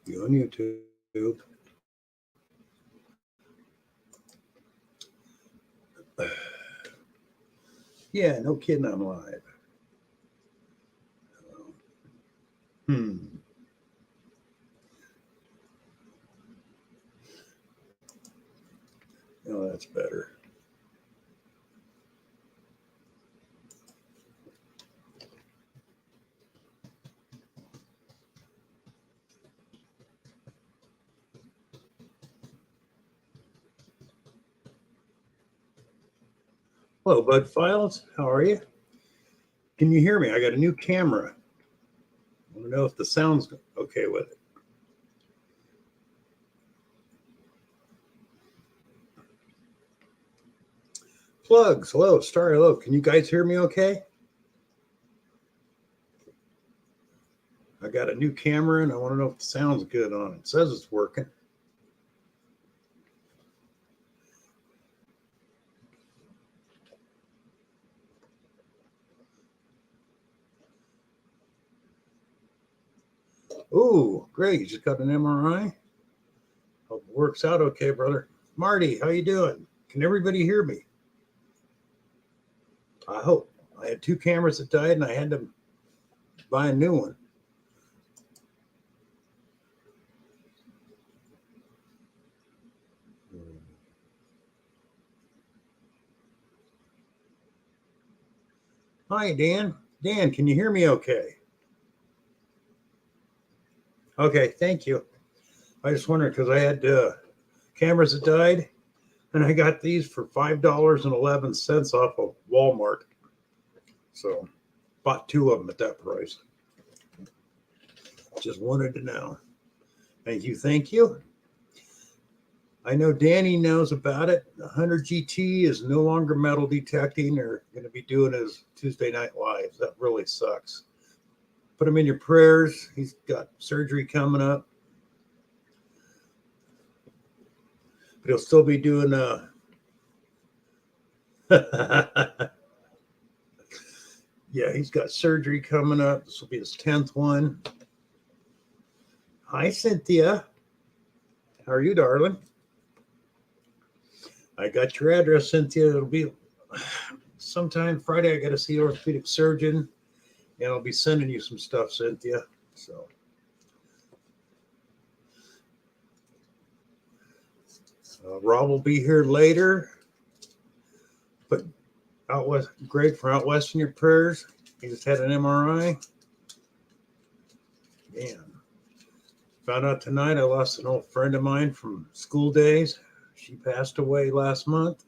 You on YouTube. Yeah, no kidding, I'm live. Oh, that's better. Hello, Bud Files. How are you? Can you hear me? I got a new camera. I want to know if the sound's okay with it. Plugs. Hello, Star. Hello. Can you guys hear me okay? I got a new camera and I want to know if the sound's good on it. It says it's working. Ooh, great. You just got an MRI? Hope it works out okay, brother. Marty, how you doing? Can everybody hear me? I hope. I had 2 cameras that died and I had to buy a new one. Hi, Dan. Dan, can you hear me okay? Okay, thank you. I just wondered because I had cameras that died, and I got these for $5.11 off of Walmart. So, bought 2 of them at that price. Just wanted to know. Thank you, thank you. I know Danny knows about it. The 100 GT is no longer metal detecting. They're going to be doing his Tuesday Night Live. That really sucks. Put him in your prayers. He's got surgery coming up. But he'll still be doing yeah, he's got surgery coming up. This will be his 10th one. Hi, Cynthia. How are you, darling? I got your address, Cynthia. It'll be sometime Friday. I got to see an orthopedic surgeon, and I'll be sending you some stuff, Cynthia. So, Rob will be here later. But out west, Greg from out west in your prayers. He just had an MRI. Man, found out tonight I lost an old friend of mine from school days. She passed away last month.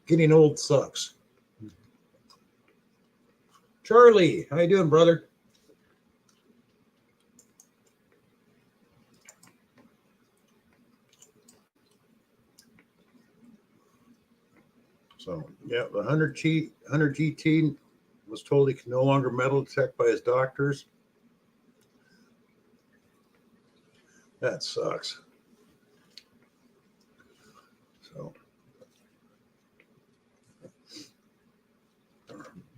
Getting old sucks. Charlie, how you doing, brother? So, yeah, the 100 GT was told he can no longer metal detect by his doctors. That sucks. So,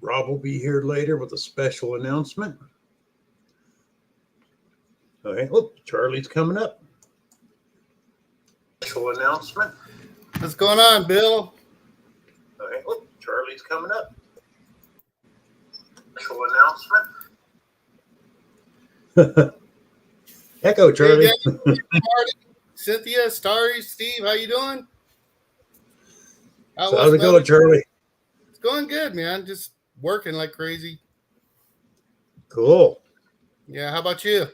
Rob will be here later with a special announcement. Okay, oh, Charlie's coming up. Special announcement. What's going on, Bill? Okay, oh, Charlie's coming up. Special announcement. Echo, Charlie. Hey, Marty, Cynthia, Starry, Steve, how you doing? So how's it going, Charlie? It's going good, man. Just working like crazy. Cool. Yeah, how about you?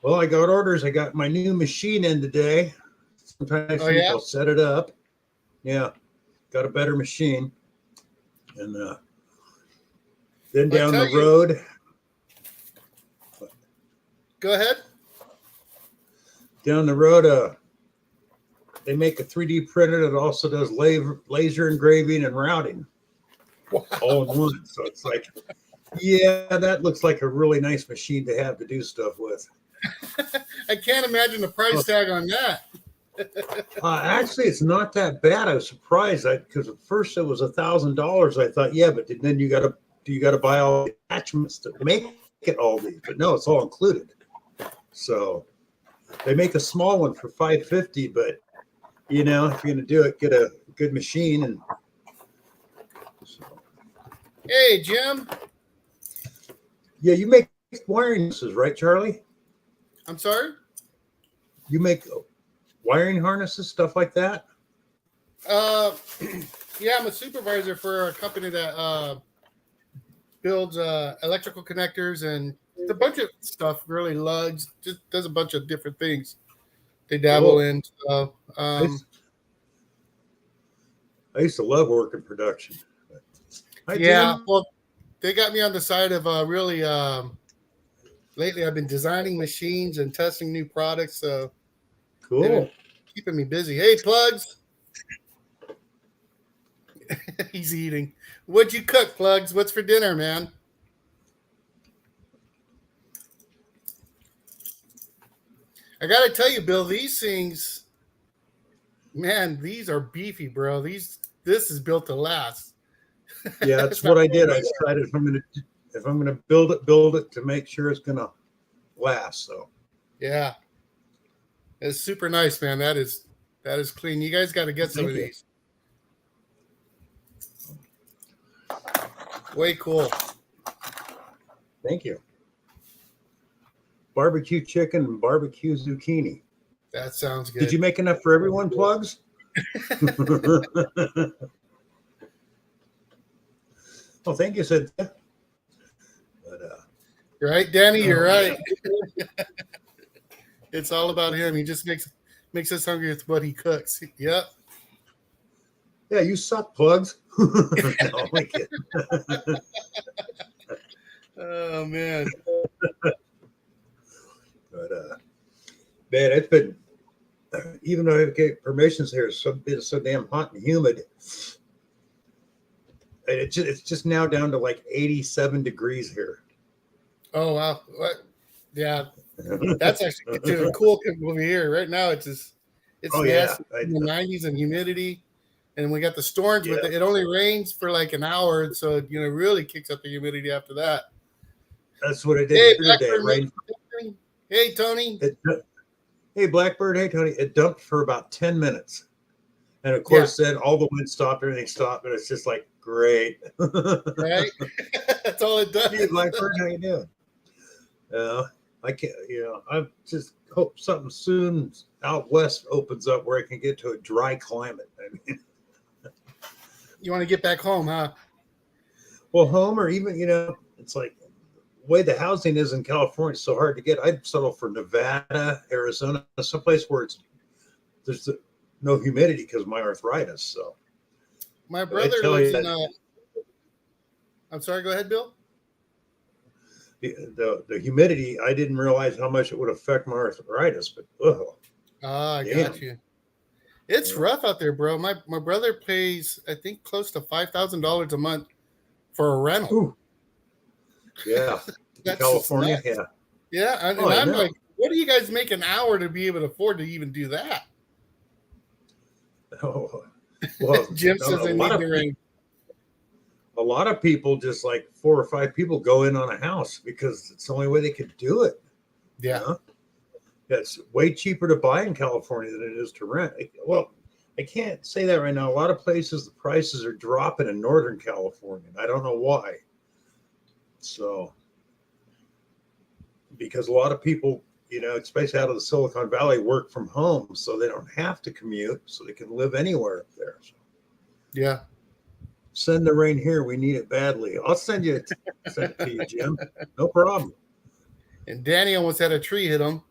Well, I got orders. I got my new machine in today. Sometimes I'll set it up. Yeah, got a better machine. And then down the road. Go ahead. Down the road, they make a 3D printer that also does laser engraving and routing. Wow. All in one. So it's like, yeah, that looks like a really nice machine to have to do stuff with. I can't imagine the price tag on that. Actually, it's not that bad. I was surprised because at first it was $1,000. I thought, yeah, but then you got to do you got to buy all the attachments to make it all these? But no, it's all included. So they make a small one for $550, but if you're going to do it, get a good machine. And so. Hey, Jim. Yeah, you make wiring harnesses, right, Charlie? I'm sorry? You make wiring harnesses, stuff like that? Yeah, I'm a supervisor for a company that builds electrical connectors and a bunch of stuff, really lugs, just does a bunch of different things. They dabble Cool. in stuff. I used to love working production. Hi, Yeah, Jim. well, they got me on the side of really lately I've been designing machines and testing new products, so they've Cool. been keeping me busy. Hey, Plugs. He's eating. What'd you cook, Plugs? What's for dinner, man? I gotta tell you, Bill, these things, man, these are beefy, bro. This is built to last. Yeah, that's what I did. I decided if I'm gonna build it to make sure it's gonna last. So yeah, it's super nice, man. That is clean. You guys got to get some of these. Way cool. Thank you. Barbecue chicken and barbecue zucchini. That sounds good. Did you make enough for everyone, Plugs? Oh, thank you, Cynthia. But, right, Danny, you're right. It's all about him. He just makes us hungry with what he cooks. Yep. Yeah, you suck, Plugs. No, we kidding. Oh man. But man, it's been, even though I get permissions here, it's been so damn hot and humid. It's just now down to like 87 degrees here. Oh wow. What? Yeah. That's actually to cool over here. Right now it's nasty in the 90s and humidity. And we got the storms, but it only rains for like an hour, so it really kicks up the humidity after that. That's what I did today. Right? Hey, Tony. Hey, Blackbird. Hey, Tony. It dumped for about 10 minutes. And of course, then all the wind stopped, everything stopped, and it's just like, great. Right? That's all it does. Hey, Blackbird, how you doing? I can't, I just hope something soon out west opens up where I can get to a dry climate. I mean, you want to get back home, huh? Well, home or even, it's like the way the housing is in California, it's so hard to get. I'd settle for Nevada, Arizona, someplace where there's no humidity because of my arthritis. So my brother lives in I'm sorry, go ahead, Bill. The humidity, I didn't realize how much it would affect my arthritis, but I got you. It's rough out there, bro. My brother pays, I think, close to $5,000 a month for a rental. Ooh. Yeah, California, yeah. And I'm like, what do you guys make an hour to be able to afford to even do that? Oh, well, Jim says they need the rain. A lot of people, just like 4 or 5 people, go in on a house because it's the only way they could do it. Yeah. It's way cheaper to buy in California than it is to rent. Well, I can't say that right now. A lot of places, the prices are dropping in Northern California. I don't know why. So, because a lot of people, especially out of the Silicon Valley, work from home, so they don't have to commute, so they can live anywhere up there. So. Yeah. Send the rain here. We need it badly. I'll send it to you, Jim. No problem. And Danny almost had a tree hit him.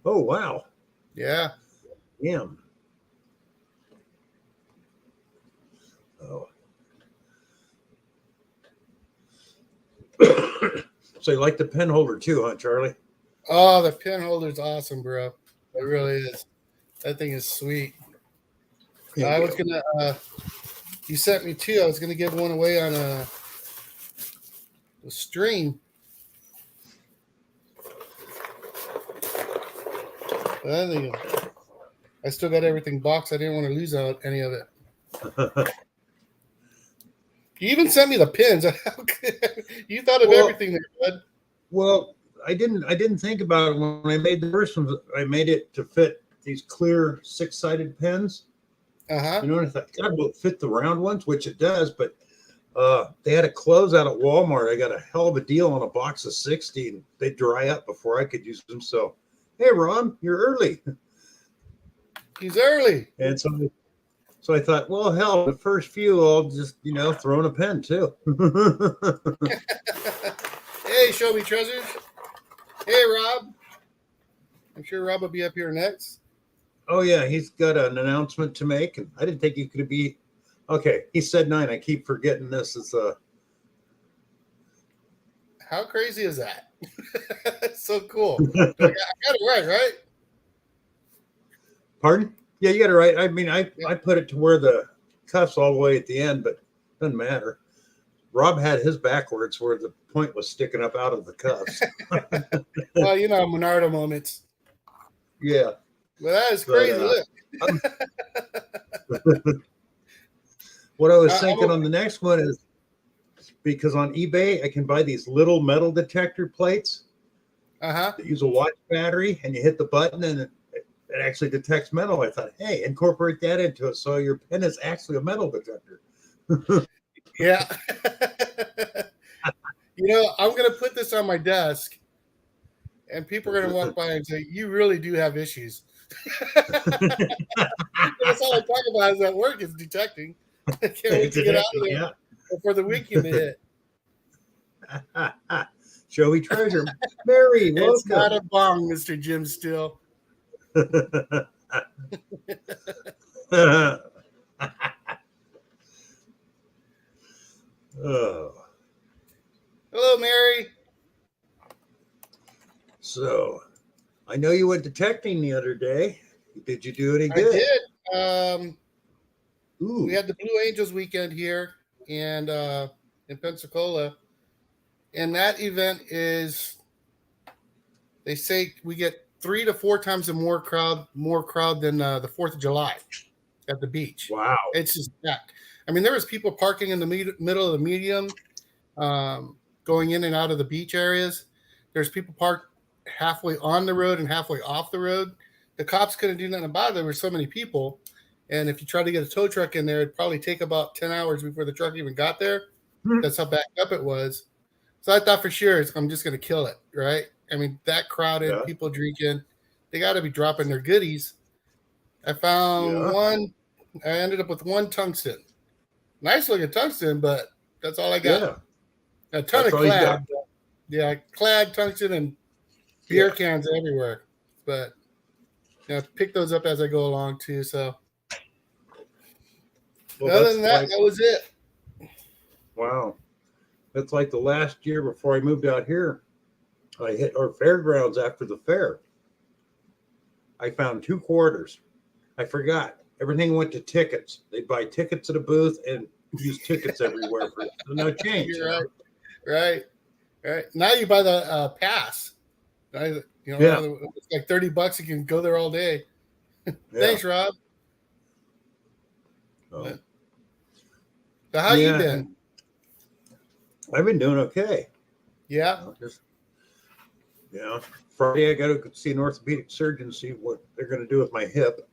Oh, wow. Yeah. Damn. Oh. So you like the pen holder too, huh, Charlie? Oh, the pen holder's awesome, bro. It really is. That thing is sweet. I was going to, you sent me 2. I was going to give one away on a stream. But I still got everything boxed. I didn't want to lose out any of it. You even sent me the pins. You thought of everything there, bud. Well, I didn't think about it when I made the first one. I made it to fit these clear 6-sided pins. Uh-huh. You know, and I thought, God, will it fit the round ones, which it does, but they had a closeout at Walmart. I got a hell of a deal on a box of 60, and they dry up before I could use them. So, hey, Ron, you're early. He's early. And so I thought, well, hell, the first few, I'll just, throw in a pen too. Hey, Show Me Treasures. Hey, Rob. I'm sure Rob will be up here next. Oh, yeah, he's got an announcement to make. And I didn't think he could be. Okay, he said 9. I keep forgetting this is How crazy is that? So cool. I got it right? Pardon? Yeah, you got it right. I mean, I put it to where the cuff's all the way at the end, but it doesn't matter. Rob had his backwards where the point was sticking up out of the cuffs. Well, Monardo moments. Yeah. Well, that is crazy. What I was thinking on the next one is because on eBay, I can buy these little metal detector plates that use a watch battery, and you hit the button and it actually detects metal. I thought, hey, incorporate that into it. So your pen is actually a metal detector. Yeah. I'm going to put this on my desk, and people are going to walk by and say, you really do have issues. That's all I talk about is at work is detecting. I can't wait to get out of there before the weekend to hit. Show Me Treasure. Mary, welcome. It's not a bong, Mr. Jim Still. Oh. Hello, Mary. So, I know you went detecting the other day. Did you do any good? I did. We had the Blue Angels weekend here and in Pensacola, and that event is, they say we get 3 to 4 times more crowd than the 4th of July at the beach. Wow. It's just that. I mean, there was people parking in the middle of the medium, going in and out of the beach areas. There's people parked halfway on the road and halfway off the road. The cops couldn't do nothing about it. There were so many people. And if you try to get a tow truck in there, it'd probably take about 10 hours before the truck even got there. That's how backed up it was. So I thought for sure I'm just going to kill it, right? I mean, that crowded, people drinking, they got to be dropping their goodies. I found one. I ended up with one tungsten. Nice looking tungsten, but that's all I got. Yeah. A ton of clad. Yeah, clad, tungsten, and beer cans everywhere. But pick those up as I go along too. So other than that, that was it. Wow. That's like the last year before I moved out here. I hit our fairgrounds after the fair. I found 2 quarters. I forgot. Everything went to tickets. They'd buy tickets at a booth and use tickets everywhere for no change. You're right. Now you buy the pass. It's like $30. You can go there all day. Thanks, Rob. Oh. So how you been? I've been doing okay. Yeah. Friday I got to see an orthopedic surgeon, see what they're going to do with my hip.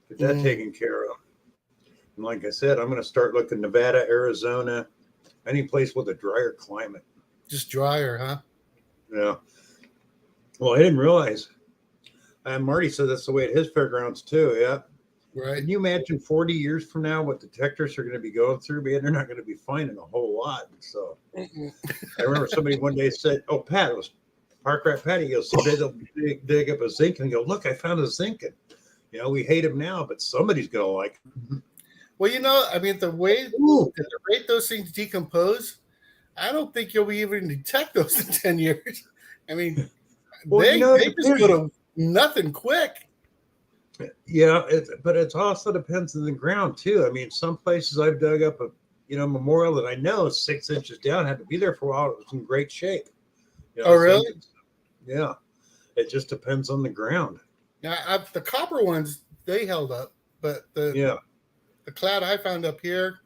Get that taken care of. And like I said, I'm going to start looking Nevada, Arizona, any place with a drier climate. Just drier, huh? Yeah. Well, I didn't realize. Marty said that's the way at his fairgrounds too. Yeah. Right. Can you imagine 40 years from now what detectors are going to be going through? Man, they're not going to be finding a whole lot. So I remember somebody one day said, "Oh, Pat, it was Park Rat Patty." He goes, "Someday they'll dig up a zinc and go, look, I found a zinc." And, we hate him now, but somebody's going to like him. Well, I mean, the rate those things decompose, I don't think you'll be able to detect those in 10 years. I mean, they just go to nothing quick. Yeah, but it also depends on the ground too. I mean, some places I've dug up a memorial that I know is 6 inches down, had to be there for a while. It was in great shape. Oh, really? Yeah, it just depends on the ground. Now, the copper ones, they held up, but the clad I found up here,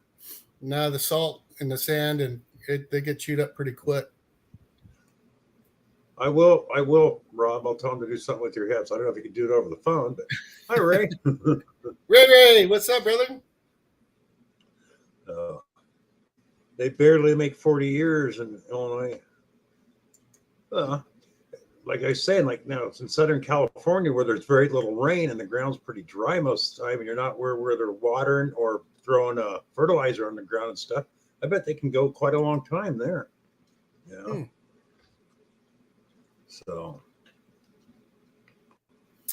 No, the salt and the sand, and they get chewed up pretty quick. I will, Rob. I'll tell him to do something with your hips. I don't know if he can do it over the phone, but hi, Ray. Ray, what's up, brother? They barely make 40 years in Illinois. Like I say, like now it's in Southern California where there's very little rain and the ground's pretty dry most of the time, and you're not where they're watering or throwing fertilizer on the ground and stuff. I bet they can go quite a long time there. Yeah. So,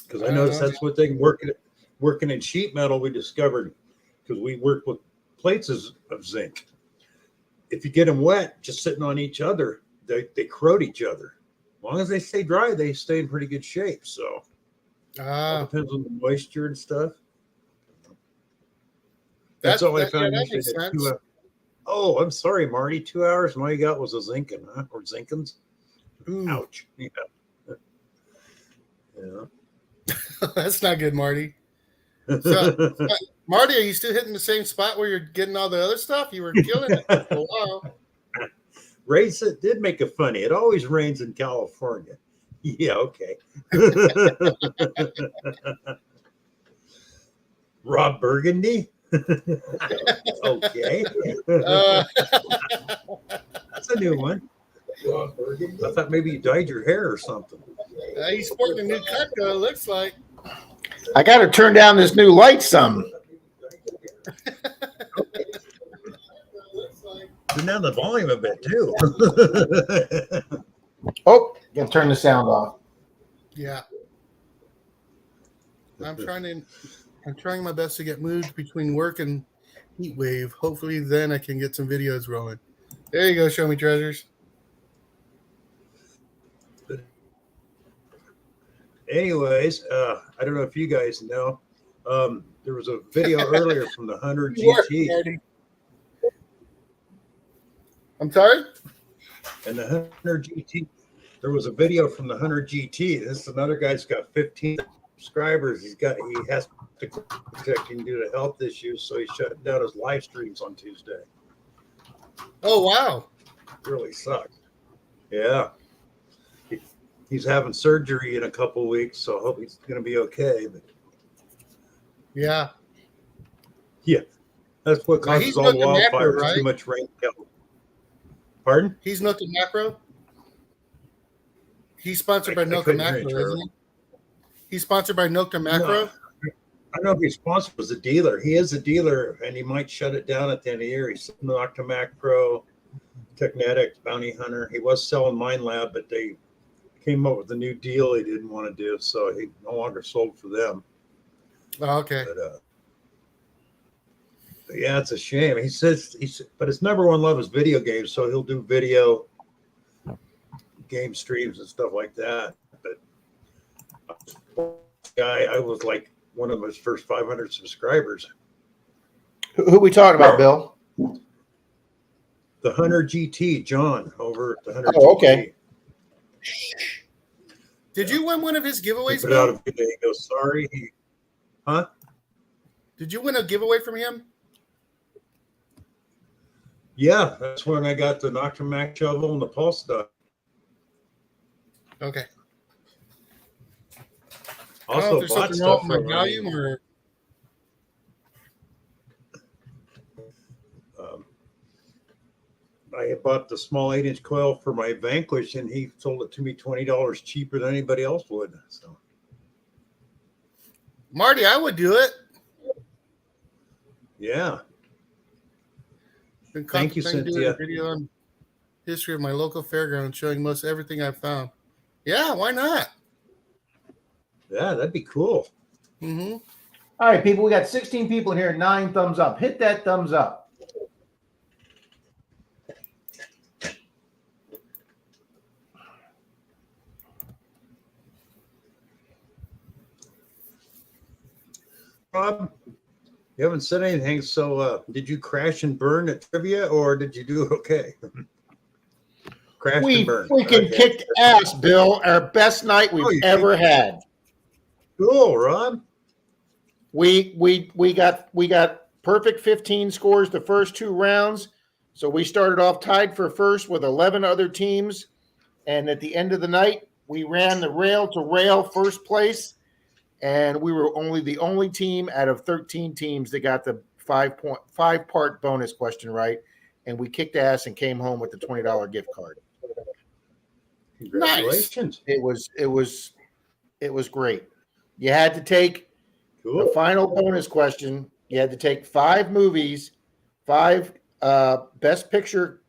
because I noticed that's what they working in sheet metal. We discovered because we work with plates of zinc. If you get them wet, just sitting on each other, they corrode each other. As long as they stay dry, they stay in pretty good shape. So, all depends on the moisture and stuff. That's all I found. That makes sense. Oh, I'm sorry, Marty. 2 hours and all you got was a Zinkin, huh? Or Zinkins. Ooh. Ouch. Yeah. That's not good, Marty. So, Marty, are you still hitting the same spot where you're getting all the other stuff? You were killing it for a while. Ray did make it funny. It always rains in California. Yeah, okay. Rob Burgundy? Okay. That's a new one. I thought maybe you dyed your hair or something. He's sporting a new cut, though, it looks like. I got to turn down this new light some. Turn down the volume a bit, too. Oh, gotta turn the sound off. Yeah. I'm trying my best to get moved between work and heat wave. Hopefully then I can get some videos rolling. There you go, show me treasures. Anyways, I don't know if you guys know, there was a video earlier from the 100 GT. I'm sorry? And the 100 GT, there was a video from the 100 GT. This is another guy's got 15 subscribers. He has to protect him due to health issues, so he shut down his live streams on Tuesday. Oh, wow. It really sucks. Yeah. He's having surgery in a couple of weeks, so I hope he's going to be okay. But yeah, that's what causes all the wildfires. Right? Too much rain. Pardon? He's Noka Macro. He's sponsored by Noka Macro, isn't he? He's sponsored by Noka Macro. No, I don't know if he's sponsored as a dealer. He is a dealer, and he might shut it down at the end of the year. He's Noka Macro, Technetics, Bounty Hunter. He was selling Mind Lab, but they came up with a new deal he didn't want to do, so he no longer sold for them. Oh, okay. But yeah, it's a shame. He says but his number one love is video games, so he'll do video game streams and stuff like that. But I was like one of his first 500 subscribers. Who we talking about, Bill? The 100 GT, John, over at the 100 Oh, GT. okay. Did you win one of his giveaways? Put out a video. He goes, sorry. Huh? Did you win a giveaway from him? Yeah, that's when I got the Noctimac shovel and the pulse stuff. Okay. Also there's bought something wrong stuff with from my volume or I bought the small 8-inch coil for my Vanquish, and he sold it to me $20 cheaper than anybody else would. So, Marty, I would do it. Yeah. Been Thank you, Cynthia. A video on history of my local fairground showing most everything I've found. Yeah, why not? Yeah, that'd be cool. Mm-hmm. All right, people, we got 16 people in here. 9 thumbs up. Hit that thumbs up. Rob, you haven't said anything. So, did you crash and burn at trivia, or did you do okay? Crash We and burn. freaking kicked ass, Bill. Our best night we've ever had. Cool, Rob. We got perfect 15 scores the first 2 rounds. So we started off tied for first with 11 other teams. And at the end of the night, we ran the rail to rail first place. And we were the only team out of 13 teams that got the 5-part bonus question right. And we kicked ass and came home with the $20 gift card. Congratulations. Nice. It was great. You had to take the final bonus question. You had to take 5 movies, 5 best picture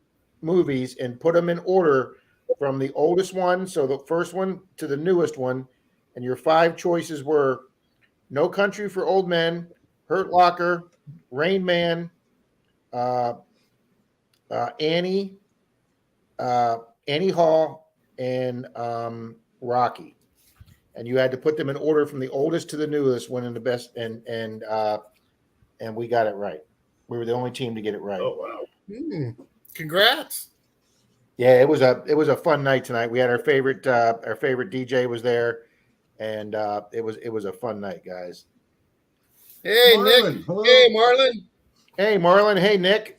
movies, and put them in order from the oldest one, so the first one, to the newest one. And your 5 choices were No Country for Old Men, Hurt Locker, Rain Man, Annie Hall, and Rocky. And you had to put them in order from the oldest to the newest one in the best, and we got it right. We were the only team to get it right. Oh wow! Congrats! Yeah, it was a fun night tonight. We had our favorite DJ was there, and it was a fun night, guys. Hey Marlon, Nick! hello. Hey Marlon! Hey Marlon! Hey Nick!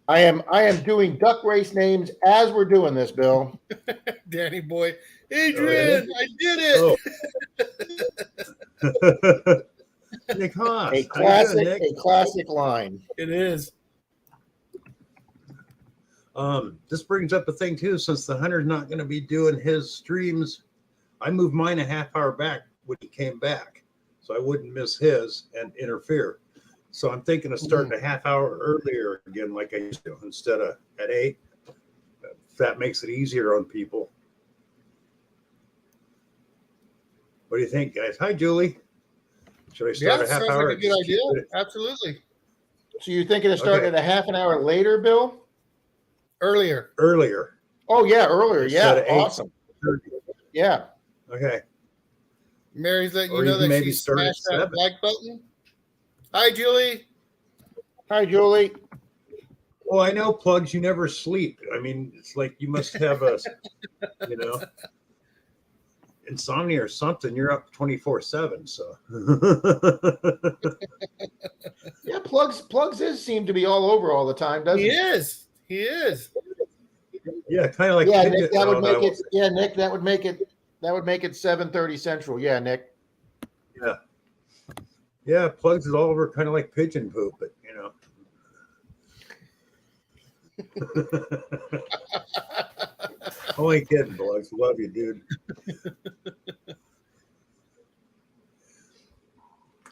I am doing duck race names as we're doing this, Bill. Danny boy, Adrian, I did it. Nick Haas. A classic line. It is. This brings up a thing too. Since the Hunter's not going to be doing his streams, I moved mine a half hour back when he came back, so I wouldn't miss his and interfere. So I'm thinking of starting a half hour earlier again, like I used to, instead of at 8. If that makes it easier on people. What do you think, guys? Hi, Julie. Should I start a half sounds hour? like a good idea. Absolutely. So you're thinking of starting at a half an hour later, Bill? Earlier. Oh yeah, earlier. Instead Yeah, of awesome. 8:30. Yeah. Okay. Mary's letting Or you know even that maybe she start at smashed that 7. like button. Hi, Julie. Hi, Julie. Oh, I know, Plugs. You never sleep. I mean, it's like you must have a, insomnia or something. You're up 24/7. So. Yeah, Plugs seem to be all over all the time, doesn't he? He is. Yeah, kind of like. Yeah, Nick, Nick, that would make it. Yeah, Nick, that would make it 7:30 Central. Yeah, Nick. Yeah. Yeah, Plugs is all over, kind of like pigeon poop, but Only kidding, Plugs. Love you, dude.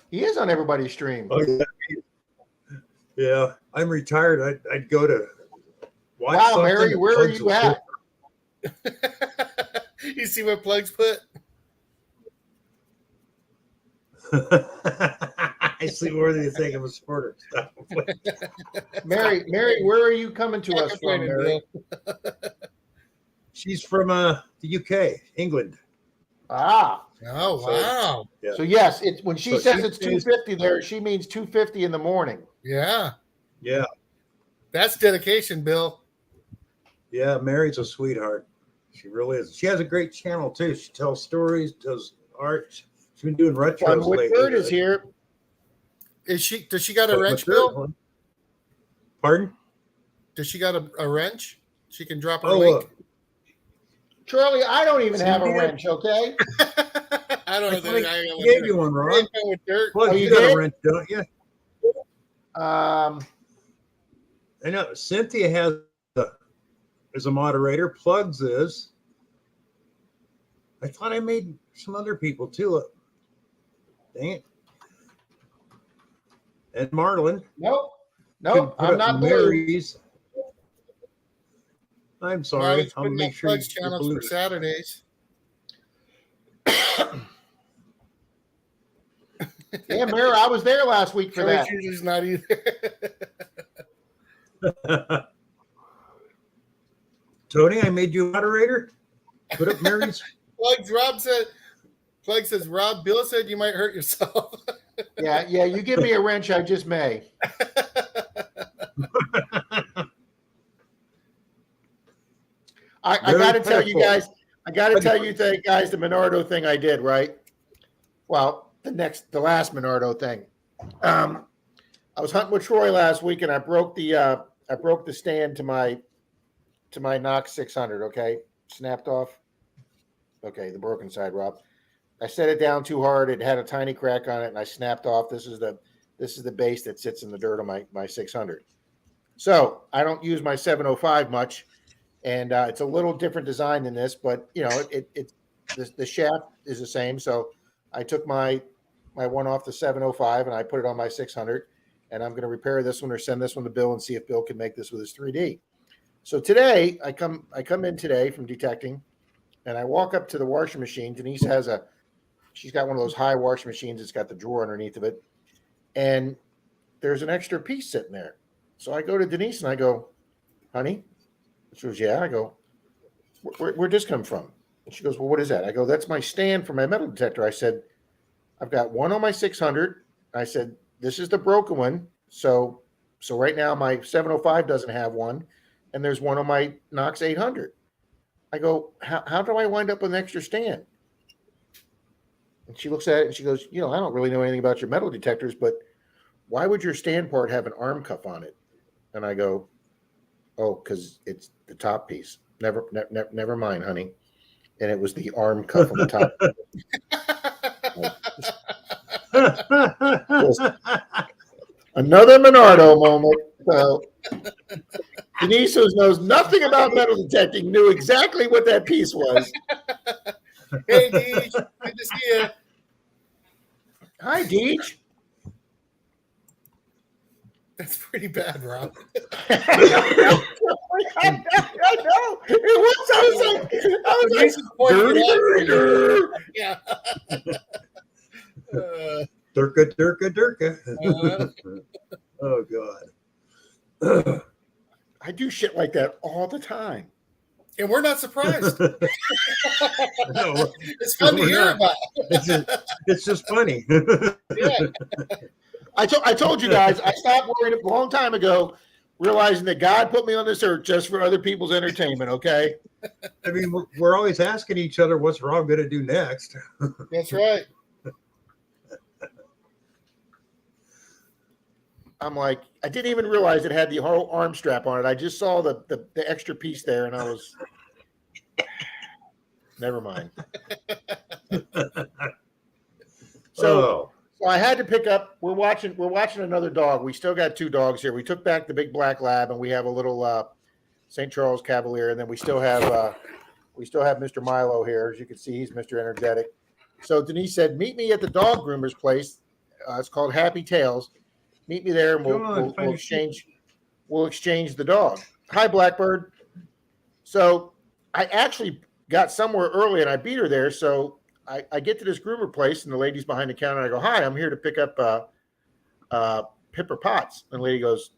He is on everybody's stream. Oh, yeah. Yeah, I'm retired. I'd go to watch Wow, something. Mary, where are you at? You see what Plugs put? I see where they think I'm a sporter. Mary, where are you coming to us from, Mary? She's from the UK, England. Ah. Oh, wow. Yeah. So yes, it's when she says it's stays- 2:50 there, she means 2:50 in the morning. Yeah. Yeah. That's dedication, Bill. Yeah, Mary's a sweetheart. She really is. She has a great channel too. She tells stories, does art. She's been doing retros Funwood lately. Bird is here. Does she got a But wrench, the third Bill? one- Pardon? Does she got a wrench? She can drop her Oh, link. Charlie, I don't even have a Cynthia? wrench, okay? I don't know. I gave you one, Ron. With dirt. Well, Oh, you you got did? a wrench, don't you? Um, I know Cynthia is a moderator. Plugs is. I thought I made some other people too. Dang it. And Marlon. nope, Could put I'm up not blue. Mary's. I'm sorry. Marlon's I'll putting make up sure Plugs you're channels blue. for Saturdays. Yeah, Mary, I was there last week for that. Charlie's not either. Tony, I made you a moderator. Put up Mary's. Plug says, Rob, Bill said you might hurt yourself. Yeah, you give me a wrench, I just may. I got to tell you guys, the Menardo thing I did, right? Well, the last Minardo thing. I was hunting with Troy last week, and I broke the stand to my Knox 600. Okay, snapped off. Okay, the broken side, Rob. I set it down too hard. It had a tiny crack on it, and I snapped off. This is the base that sits in the dirt on my 600. So I don't use my 705 much, and it's a little different design than this, but the shaft is the same. So I took my one off the 705 and I put it on my 600, and I'm going to repair this one or send this one to Bill and see if Bill can make this with his 3D. So today I come in today from detecting, and I walk up to the washing machine. Denise she's got one of those high washing machines. It's got the drawer underneath of it, and there's an extra piece sitting there. So I go to Denise and I go, honey, she goes, yeah. I go, where'd this come from? And she goes, well, what is that? I go, that's my stand for my metal detector. I said, I've got one on my 600. I said, this is the broken one. So right now my 705 doesn't have one, and there's one on my Knox 800. I go, how do I wind up with an extra stand? And she looks at it and she goes, I don't really know anything about your metal detectors, but why would your stand part have an arm cuff on it? And I go, oh, because it's the top piece. Never mind, honey. And it was the arm cuff on the top. Another Minardo moment. So Denise, who knows nothing about metal detecting, knew exactly what that piece was. Hey, Deej. Good to see you. Hi, Deej. That's pretty bad, Rob. I know. It was. I was like, yeah. Durka. Oh God. I do shit like that all the time. And we're not surprised. No, it's fun to hear about. It's just funny. Yeah. I told you guys, I stopped worrying a long time ago, realizing that God put me on this earth just for other people's entertainment, okay? I mean, we're always asking each other what's Rob going to do next. That's right. I'm like, I didn't even realize it had the whole arm strap on it. I just saw the extra piece there, and I was, never mind. So I had to pick up. We're watching another dog. We still got two dogs here. We took back the big black lab, and we have a little St. Charles Cavalier, and then we still have Mr. Milo here. As you can see, he's Mr. Energetic. So Denise said, "Meet me at the dog groomer's place. It's called Happy Tails. Meet me there, and we'll exchange the dog." Hi, Blackbird. So I actually got somewhere early, and I beat her there. So I get to this groomer place, and the lady's behind the counter. And I go, "Hi, I'm here to pick up Pippa Potts." And the lady goes,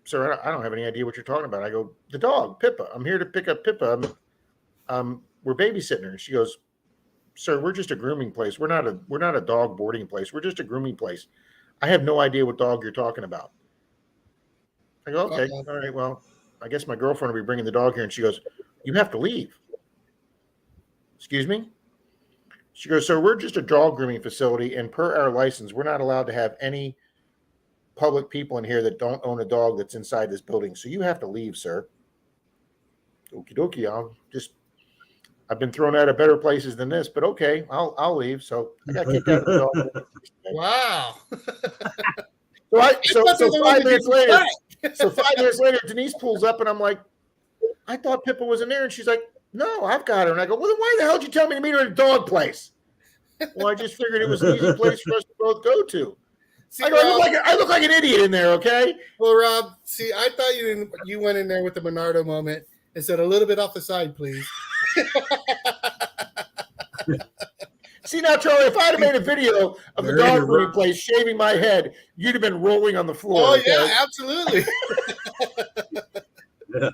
"Sir, I don't have any idea what you're talking about." I go, "The dog, Pippa. I'm here to pick up Pippa. We're babysitting her." She goes, "Sir, we're just a grooming place. We're not a dog boarding place. We're just a grooming place. I have no idea what dog you're talking about." I go, "Okay, all right. Well, I guess my girlfriend will be bringing the dog here." And she goes, "You have to leave." "Excuse me?" She goes, "Sir, we're just a dog grooming facility, and per our license, we're not allowed to have any public people in here that don't own a dog that's inside this building. So you have to leave, sir." Okie dokie. I've been thrown out of better places than this, but okay, I'll leave. So I got kicked out of the dog. Wow. So 5 minutes later, 5 minutes later, Denise pulls up, and I'm like, "I thought Pippa was in there," and she's like, "No, I've got her." And I go, "Well, then why the hell did you tell me to meet her at a dog place?" "Well, I just figured it was an easy place for us to both go to." See, I go, I look like an idiot in there, okay? Well, Rob, see, I thought you went in there with the Minardo moment and said, "A little bit off the side, please." See, now, Charlie, if I'd have made a video of the dog grooming place shaving my head, you'd have been rolling on the floor. Oh, okay? yeah, absolutely. Yeah.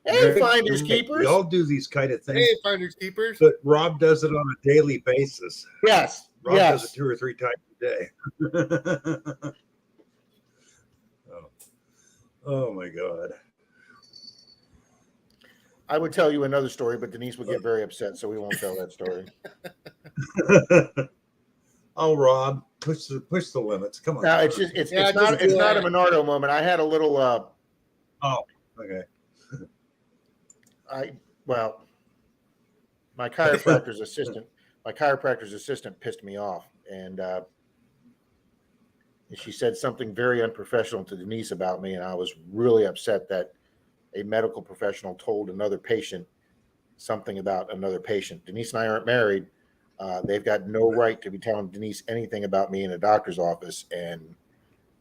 Hey, finders keepers. We all do these kind of things. Hey, finders keepers. But Rob does it on a daily basis. Yes. Rob does it 2 or 3 times a day. Oh my God. I would tell you another story, but Denise would get very upset, so we won't tell that story. Oh, Rob, push the limits. Come on. No, it's just it's Yeah, not just a Monardo moment. I had a little Oh, okay. my chiropractor's assistant pissed me off, and she said something very unprofessional to Denise about me, and I was really upset that a medical professional told another patient something about another patient. Denise and I aren't married. They've got no right to be telling Denise anything about me in a doctor's office, and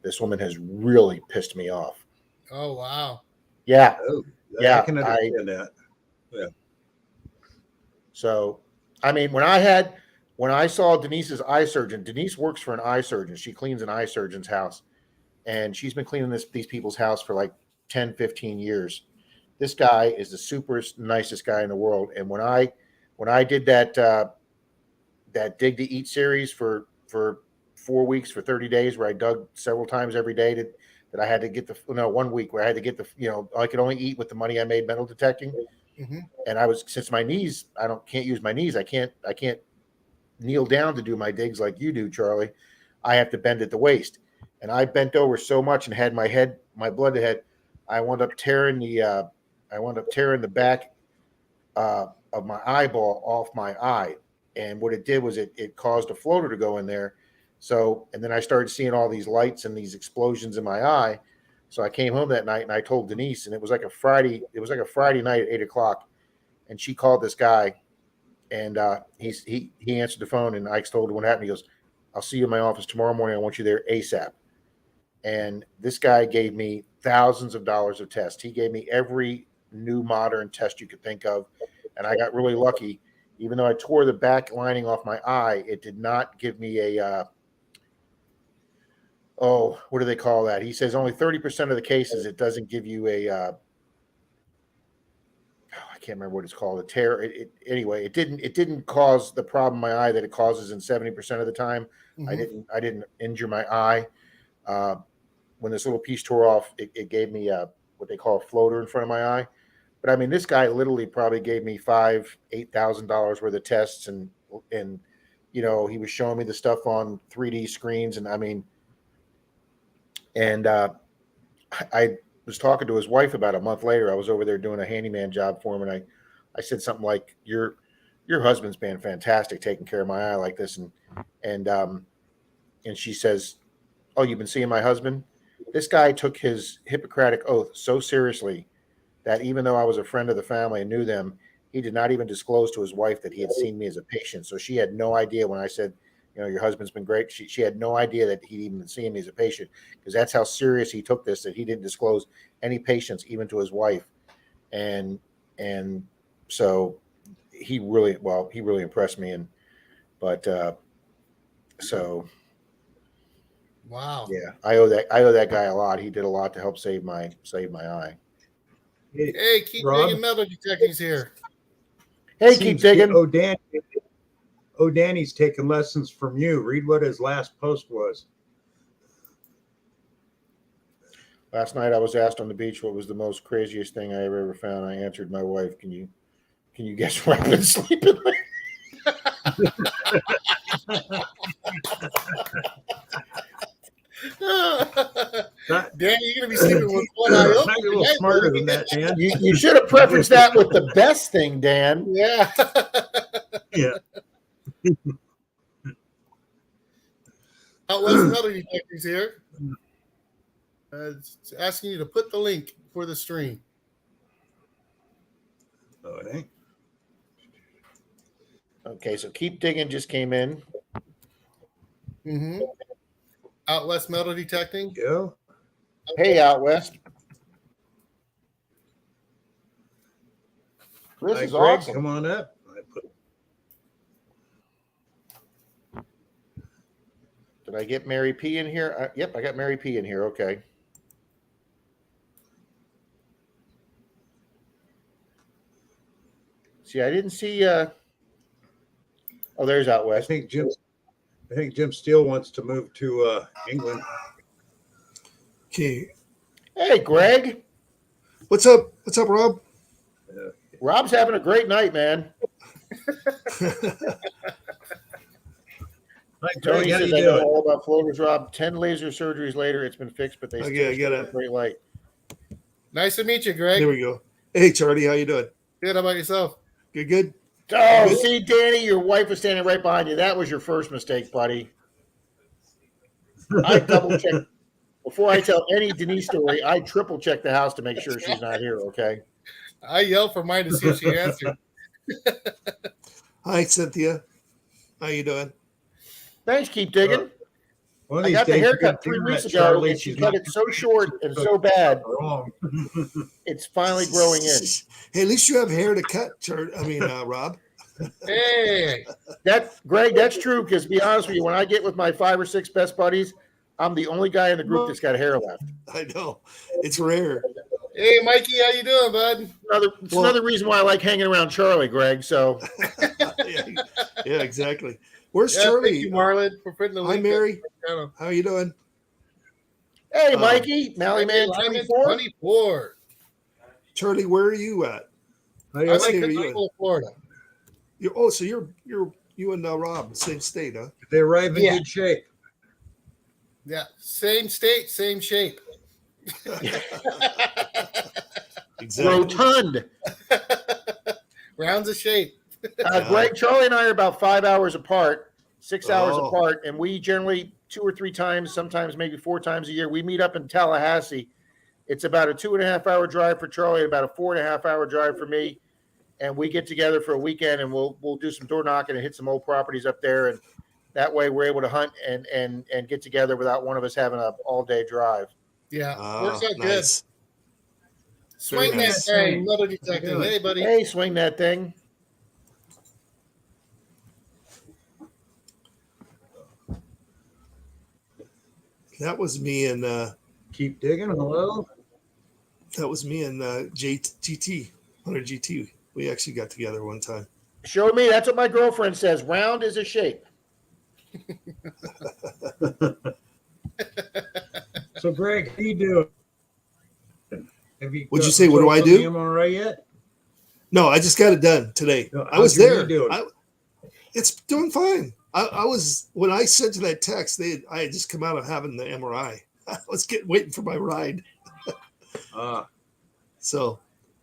this woman has really pissed me off. Oh, wow. Yeah. Oh, Yeah. I can understand that. Yeah. So, I mean, when I saw Denise's eye surgeon, Denise works for an eye surgeon. She cleans an eye surgeon's house, and she's been cleaning these people's house for like 10, 15 years. This guy is the super nicest guy in the world. And when I did that Dig to Eat series for 4 weeks, for 30 days, where I dug several times every day that I had to get 1 week where I had to get I could only eat with the money I made metal detecting. Mm-hmm. And since my knees, can't use my knees. I can't kneel down to do my digs like you do, Charlie. I have to bend at the waist. And I bent over so much and had my blood head. I wound up tearing the back of my eyeball off my eye. And what it did was it caused a floater to go in there. So, and then I started seeing all these lights and these explosions in my eye. So I came home that night and I told Denise, and it was like a Friday night at 8:00. And she called this guy, and he answered the phone, and Ike told her what happened. He goes, "I'll see you in my office tomorrow morning. I want you there ASAP." And this guy gave me thousands of dollars of tests. He gave me every new modern test you could think of. And I got really lucky. Even though I tore the back lining off my eye, it did not give me what do they call that? He says only 30% of the cases it doesn't give you I can't remember what it's called, a tear. Anyway, it didn't cause the problem in my eye that it causes in 70% of the time. Mm-hmm. I didn't injure my eye. When this little piece tore off, it gave me what they call a floater in front of my eye. But I mean, this guy literally probably gave me $8,000 worth of tests, and he was showing me the stuff on 3D screens, and I mean, and I was talking to his wife about a month later. I was over there doing a handyman job for him, and I said something like, "Your husband's been fantastic taking care of my eye like this," and she says, "Oh, you've been seeing my husband?" This guy took his Hippocratic oath so seriously that even though I was a friend of the family and knew them, he did not even disclose to his wife that he had seen me as a patient. So she had no idea when I said, your husband's been great. She had no idea that he'd even been seeing me as a patient, because that's how serious he took this, that he didn't disclose any patients, even to his wife. And so he really impressed me. Wow. Yeah, I owe that guy a lot. He did a lot to help save my eye. Hey, keep digging metal detectors here. Hey, keep digging. Danny's taking lessons from you. Read what his last post was. Last night I was asked on the beach what was the most craziest thing I ever found. I answered my wife. Can you guess where I've been sleeping? Dan, you're gonna be sleeping with one eye open. You're a little smarter than that, Dan. You should have prefaced that with the best thing, Dan. Yeah. Yeah. Out West Metal Detectors here. It's asking you to put the link for the stream. Oh, it ain't. Okay, so Keep Digging just came in. Mm-hmm. Out West Metal Detecting. Yeah. Hey, Out West. This is Greg, awesome. come on up. Did I get Mary P in here? Yep, I got Mary P in here. Okay. See, I didn't see. Oh, there's Out West. I think Jim Steele wants to move to England. Okay. Hey, Greg. What's up? What's up, Rob? Rob's having a great night, man. Hi, Tony Greg, how says, you I know doing? all about floaters, Rob. 10 laser surgeries later, it's been fixed, but they Okay, still I got show great light. Nice to meet you, There Greg. we go. Hey, Charlie, how you doing? Good. How about yourself? Good, good. Oh, Good. see, Danny, your wife was standing right behind you. That was your first mistake, buddy. I double check before I tell any Denise story. I triple check the house to make sure she's not here. Okay. I yelled for mine to see if she answered. Hi, Cynthia. How you doing? Thanks. Keep digging. One of I these got the days you're haircut gonna 3 do weeks that, ago, Charlie. and she She's cut not it so short and so bad, wrong. it's finally growing in. Hey, at least you have hair to cut, Rob. Hey, Greg, that's true. Because to be honest with you, when I get with my 5 or 6 best buddies, I'm the only guy in the group that's got hair left. I know. It's rare. hey, Mikey, how you doing, bud? Another reason why I like hanging around Charlie, Greg. So Yeah, exactly. Where's Yeah, Charlie? thank you, Marlon, for putting the Hi, link Mary. up. How you doing? hey, Mikey, Mally Man Lyman 24. 24. Charlie, where are you at? I'm What in state are you in? Pensacola, Florida. So you and Rob, same state, huh? They arrive in Yeah. good shape. Yeah, same state, same shape. Exactly. Rotund. Rounds of shape. Greg, Charlie, and I are about 5 hours apart, 6 hours Oh. apart, and we generally 2 or 3 times, sometimes maybe 4 times a year, we meet up in Tallahassee. It's about a 2.5-hour drive for Charlie, about a 4.5-hour drive for me, and we get together for a weekend and we'll do some door knocking and hit some old properties up there, and that way we're able to hunt and get together without one of us having an all-day drive. Yeah, Ah, works out nice. good. Swing Very that nice. thing, metal detector. Hey, buddy. Hey, swing that thing. That was me and Keep digging. Hello. GT, 100 GT. We actually got together one time. Show me. That's what my girlfriend says. Round is a shape. So, Greg, how you doing? Have you? What'd you say? What do I do? The MRI yet? No, I just got it done today. No, I was how's your there. knee doing? It's doing fine. I was when I sent you that text. I had just come out of having the MRI. I was waiting for my ride, so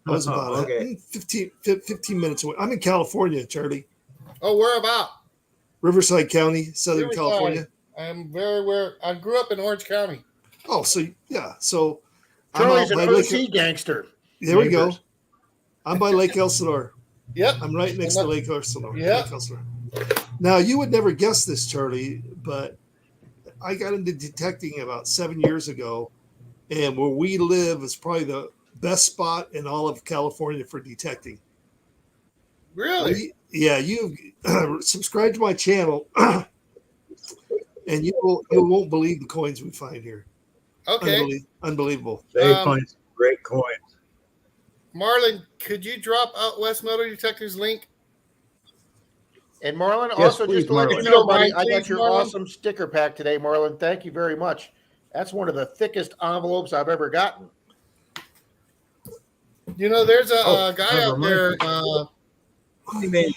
I was about 15 minutes away. I'm in California, Charlie, Oh, where about? Riverside County, Southern Riverside. California. I'm very aware. I grew up in Orange County. Oh, so yeah, so Charlie's I'm an out by OC gangster. There we go. Neighbors. I'm by Lake Elsinore. Yep. I'm right next to Lake Elsinore. Yeah. Lake Elsinore. Now, you would never guess this, Charlie, but I got into detecting about 7 years ago, and where we live is probably the best spot in all of California for detecting. Really? You subscribe to my channel, and you won't believe the coins we find here. Okay. Unbelievable. They find some great coins. Marlon, could you drop out West Metal Detector's link? And Marlon, Yes, also please, just to let you Marlon. know, buddy, If you don't I mind, got your Marlon. awesome sticker pack today, Marlon. Thank you very much. That's one of the thickest envelopes I've ever gotten. You know, there's a Oh, guy never out there. Man,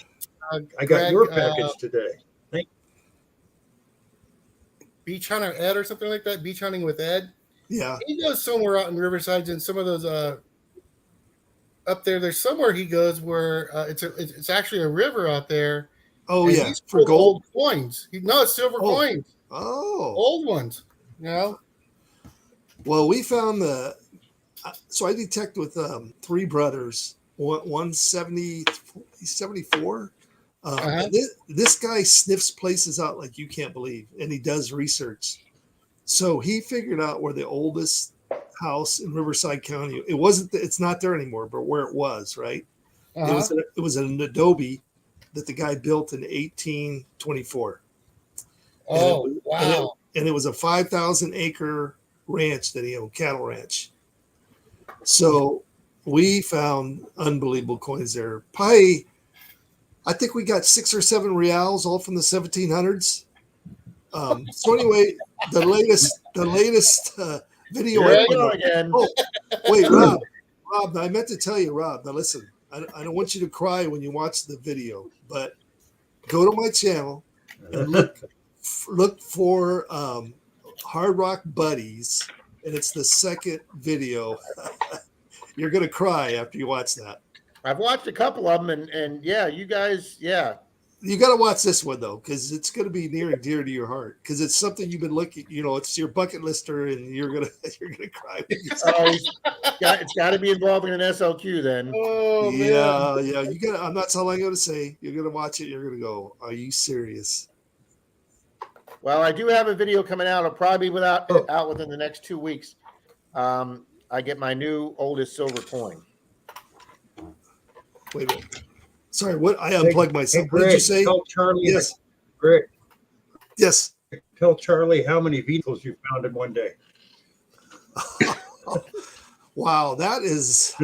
I got Greg, your package today. Thank Beach Hunter Ed or something like that. Beach Hunting with Ed. Yeah. He goes somewhere out in Riverside and some of those up there. There's somewhere he goes where it's actually a river out there. Oh, and yeah. he's For full of gold. old coins. No, it's silver Oh. coins. Oh. Old ones. You know. Well, we found so I detect with 3 brothers. One's 74. And this guy sniffs places out like you can't believe, and he does research. So he figured out where the oldest house in Riverside County. It's not there anymore, but where it was, right? It was an adobe that the guy built in 1824. Oh, and wow. And it was a 5,000 acre ranch that he owned, cattle ranch. So we found unbelievable coins there. Probably, I think we got 6 or 7 reals, all from the 1700s. So anyway, the latest video. Again. Oh, wait, Rob, I meant to tell you, Rob. Now listen, I don't want you to cry when you watch the video, but go to my channel and look look for Hard Rock Buddies, and it's the second video. You're gonna cry after you watch that. I've watched a couple of them, and yeah, you guys, yeah. You got to watch this one though, because it's going to be near and dear to your heart. Because it's something you've been looking. It's your bucket lister, and you're gonna cry. It's got to be involving an SLQ then. Oh, yeah. You got. I'm not telling you to say. You're gonna watch it. You're gonna go, are you serious? Well, I do have a video coming out. It'll probably be out within the next 2 weeks. I get my new oldest silver coin. Wait a minute. Sorry, what? I unplugged myself. Hey, What did you say? Tell Charlie. Yes. Greg, Yes. tell Charlie how many vehicles you found in one day. Wow, that is.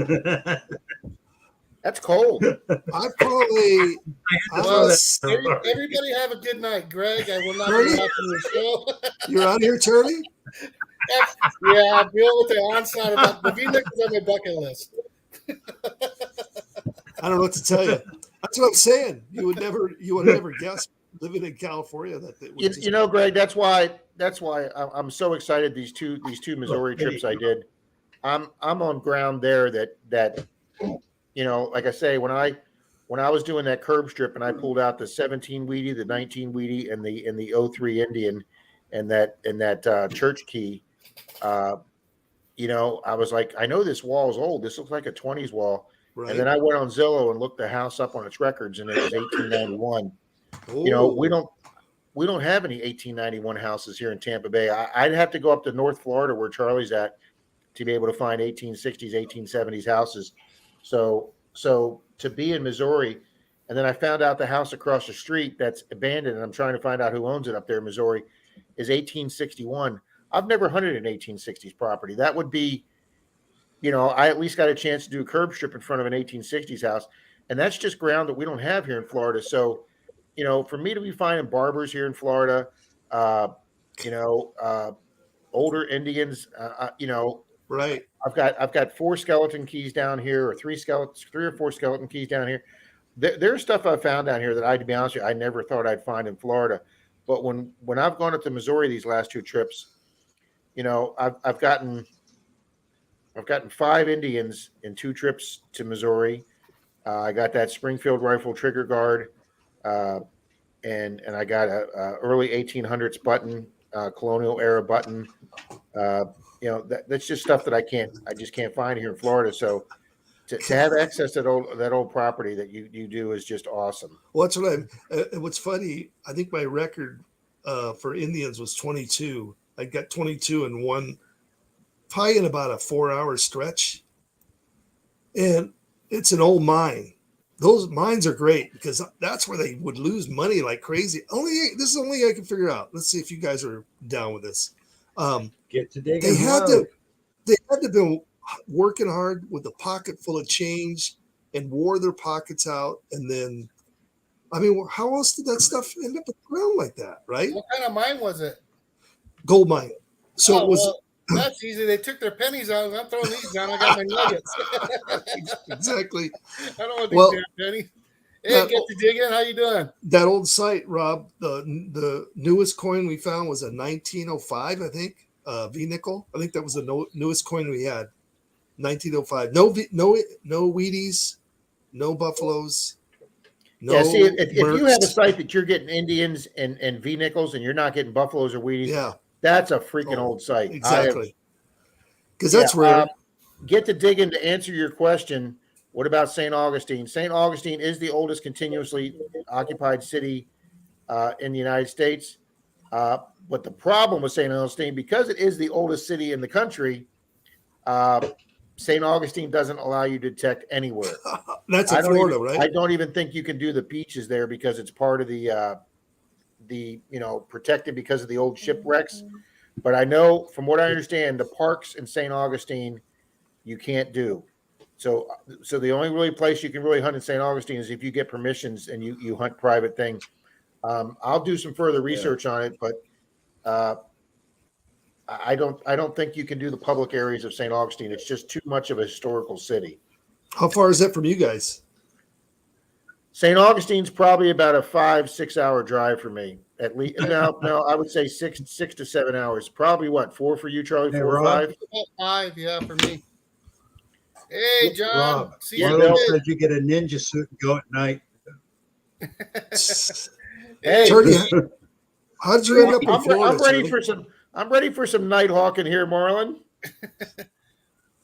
That's cold. I probably. Everybody have a good night, Greg. I will not be watching your show. You're out here, Charlie. Yeah, I'll deal with the onslaught about the V-Nickels on my bucket list. I don't know what to tell you. That's what I'm saying. You would never guess living in California that. Greg, that's why I'm so excited. These two Missouri trips I did. I'm on ground there that like I say, when I was doing that curb strip and I pulled out the 17 Wheatie, the 19 Wheatie, and the 03 Indian, and that church key, I was like, I know this wall is old. This looks like a 20s wall. Right. And then I went on Zillow and looked the house up on its records, and it was 1891. Ooh. We don't have any 1891 houses here in Tampa Bay. I'd have to go up to North Florida where Charlie's at to be able to find 1860s, 1870s houses. So to be in Missouri, and then I found out the house across the street that's abandoned, and I'm trying to find out who owns it up there in Missouri, is 1861. I've never hunted an 1860s property. That would be, I at least got a chance to do a curb strip in front of an 1860s house. And that's just ground that we don't have here in Florida. So, for me to be finding barbers here in Florida, older Indians, right. I've got 4 skeleton keys down here, or 3 or 4 skeleton keys down here. There's stuff I found down here that to be honest with you, I never thought I'd find in Florida. But when I've gone up to Missouri these last 2 trips, I've gotten 5 Indians in 2 trips to Missouri. I got that Springfield rifle trigger guard, and I got a early 1800s button, colonial era button. That's just stuff that I just can't find here in Florida. So to have access to that old property that you do is just awesome. Well, that's what what's funny. I think my record for Indians was 22. I got 22 in one, probably in about a 4-hour stretch. And it's an old mine. Those mines are great because that's where they would lose money like crazy. This is only I can figure out. Let's see if you guys are down with this. Get to digging. They had to be working hard with a pocket full of change and wore their pockets out. And then, how else did that stuff end up around like that? Right? What kind of mine was it? Gold mine. So it was. Well, that's easy. They took their pennies out. I'm throwing these down. I got my nuggets. Exactly. I don't want these damn pennies. Hey, get to dig in. How you doing? That old site, Rob. The newest coin we found was a 1905, I think. V-nickel. I think that was the newest coin we had. 1905. No Wheaties, no buffaloes. No. Yeah. See, if you have a site that you're getting Indians and V-nickels, and you're not getting buffaloes or Wheaties, yeah. That's a freaking old site. Exactly. Because that's where. Get to digging to answer your question. What about St. Augustine? St. Augustine is the oldest continuously occupied city in the United States. But the problem with St. Augustine, because it is the oldest city in the country, St. Augustine doesn't allow you to detect anywhere. That's in Florida, right? I don't even think you can do the beaches there because it's part of the protected because of the old shipwrecks. But I know from what I understand, the parks in St. Augustine you can't do. So the only really place you can really hunt in St. Augustine is if you get permissions and you hunt private things. I'll do some further research on it, but I don't think you can do the public areas of St. Augustine. It's just too much of a historical city. How far is that from you guys? St. Augustine's probably about a 5-6 hour drive for me. At least no, I would say 6 to 7 hours. Probably what, 4 for you, Charlie? Hey, 4 or Rob? 5? About 5, yeah, for me. Hey, John. Rob, See Yeah, you Marlon Bill. said you get a ninja suit and go at night. Hey, Charlie, how did you end up in Florida? I'm ready Charlie? for some. I'm ready for some night hawking here, Marlon.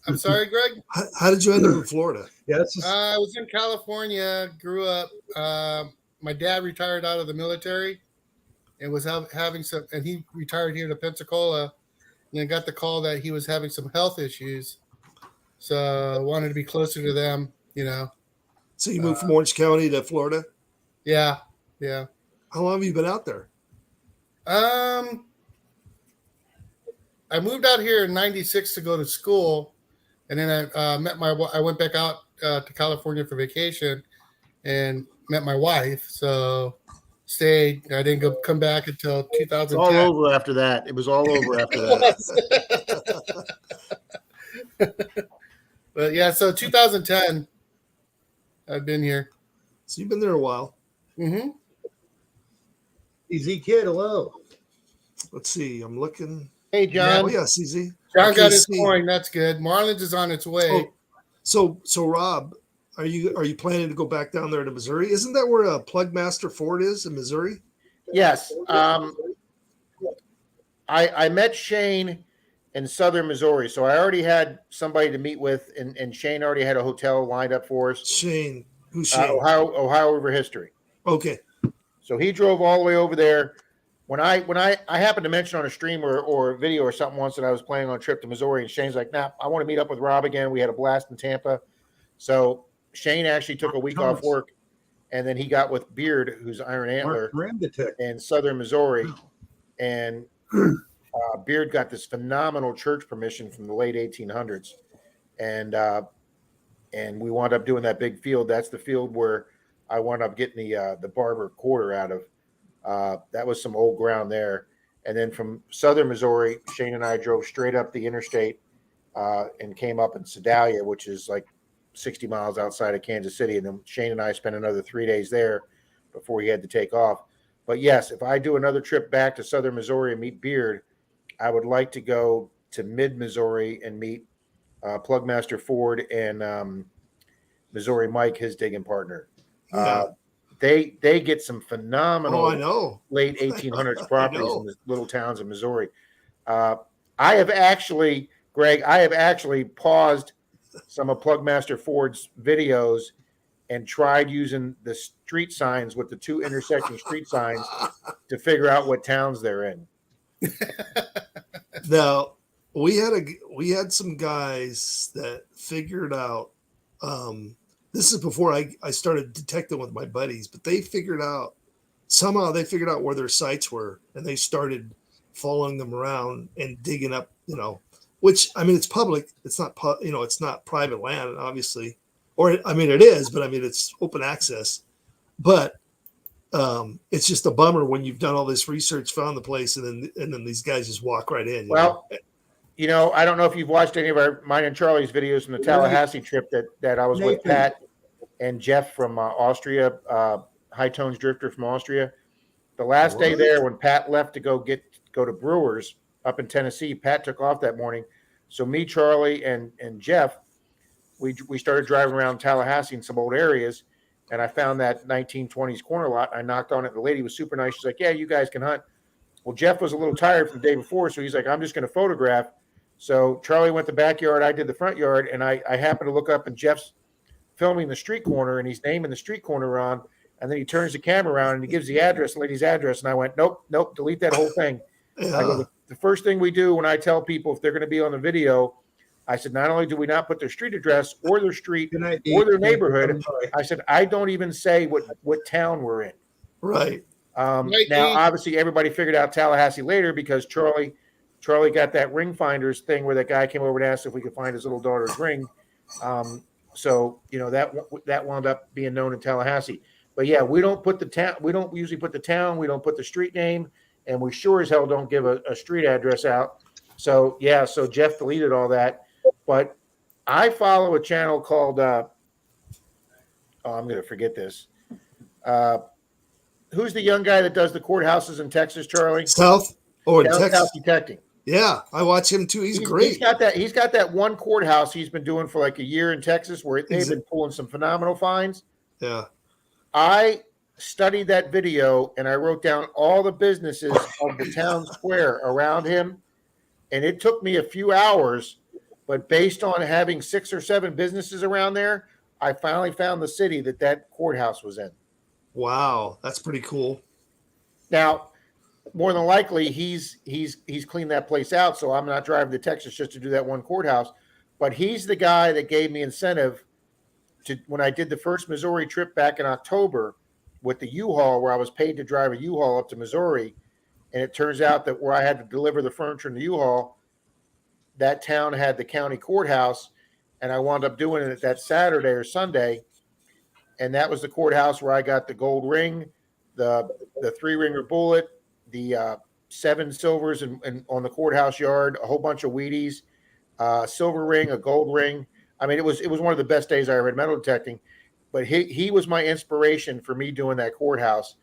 I'm sorry, Greg. How did you end up in Florida? Yeah, it's just, I was in California, grew up. My dad retired out of the military and was having some, and he retired here to Pensacola, and then got the call that he was having some health issues. So I wanted to be closer to them, So you moved from Orange County to Florida. Yeah. How long have you been out there? I moved out here in '96 to go to school, and then I went back out to California for vacation, and met my wife. So stayed. I didn't come back until 2010. All over after that. It was all over after that. But yeah, so 2010, I've been here. So you've been there a while. Mm-hmm. easy kid. Hello. Let's see. I'm looking. Hey, John. Oh yeah, CZ. John Okay, got his see. coin. That's good. Marlins is on its way. So Rob, are you planning to go back down there to Missouri? Isn't that where Plugmaster Ford is in Missouri? Yes. I met Shane in southern Missouri, so I already had somebody to meet with, and Shane already had a hotel lined up for us. Shane. Who's Shane? Ohio River History. Okay. So he drove all the way over there. When I happened to mention on a stream or a video or something once that I was planning on a trip to Missouri, and Shane's like, "Nah, I want to meet up with Rob again. We had a blast in Tampa." So Shane actually took a week off work, and then he got with Beard, who's Iron Antler, Ram detector. in southern Missouri, and Beard got this phenomenal church permission from the late 1800s, and we wound up doing that big field. That's the field where I wound up getting the Barber Quarter out of. That was some old ground there. And then from southern Missouri, Shane and I drove straight up the interstate and came up in Sedalia, which is like 60 miles outside of Kansas City. And then Shane and I spent another 3 days there before he had to take off. But yes, if I do another trip back to southern Missouri and meet Beard, I would like to go to mid-Missouri and meet Plugmaster Ford and Missouri Mike, his digging partner. Yeah. They get some phenomenal I know. late 1800s properties in the little towns of Missouri. I have actually paused some of Plugmaster Ford's videos and tried using the street signs with the 2 intersecting street signs to figure out what towns they're in. Now we had some guys that figured out. This is before I started detecting with my buddies, but they figured out where their sites were, and they started following them around and digging up, which, I mean, it's public. It's not, it's not private land, obviously, or, I mean, it is, but I mean, it's open access, but it's just a bummer when you've done all this research, found the place, and then these guys just walk right in. Well, I don't know if you've watched any of mine and Charlie's videos from the Tallahassee trip that I was with Pat and Jeff from Austria, High Tones Drifter from Austria. The last day there, when Pat left to go to Brewers up in Tennessee, Pat took off that morning. So me, Charlie, and Jeff, we started driving around Tallahassee in some old areas, and I found that 1920s corner lot. I knocked on it. The lady was super nice. She's like, "Yeah, you guys can hunt." Well, Jeff was a little tired from the day before, so he's like, "I'm just going to photograph." So Charlie went the backyard, I did the front yard, and I happened to look up, and Jeff's filming the street corner, and he's naming the street corner on, and then he turns the camera around and he gives the address, the lady's address, and I went, nope, delete that whole thing. Yeah. I go, the first thing we do when I tell people if they're going to be on the video, I said, not only do we not put their street address or their street or their neighborhood, I said, I don't even say what town we're in. Right. Now, obviously, everybody figured out Tallahassee later because Charlie got that ring finders thing where that guy came over and asked if we could find his little daughter's ring. So that wound up being known in Tallahassee. But yeah, we don't put the town. We don't usually put the town. We don't put the street name, and we sure as hell don't give a street address out. So yeah, so Jeff deleted all that. But I follow a channel called I'm going to forget this. who's the young guy that does the courthouses in Texas, Charlie? South or in South Texas? Detecting. Yeah, I watch him too. He's great. He's got that one courthouse he's been doing for like a year in Texas where they've been pulling some phenomenal finds. Yeah. I studied that video and I wrote down all the businesses of the town square around him. And it took me a few hours, but based on having 6 or 7 businesses around there, I finally found the city that courthouse was in. Wow, that's pretty cool. Now, more than likely, he's cleaned that place out, so I'm not driving to Texas just to do that one courthouse. But he's the guy that gave me incentive to when I did the first Missouri trip back in October with the U-Haul, where I was paid to drive a U-Haul up to Missouri. And it turns out that where I had to deliver the furniture in the U-Haul, that town had the county courthouse, and I wound up doing it that Saturday or Sunday. And that was the courthouse where I got the gold ring, the 3-ringer bullet, the 7 silvers and on the courthouse yard, a whole bunch of Wheaties, silver ring, a gold ring. I mean, it was one of the best days I ever had metal detecting. But he was my inspiration for me doing that courthouse.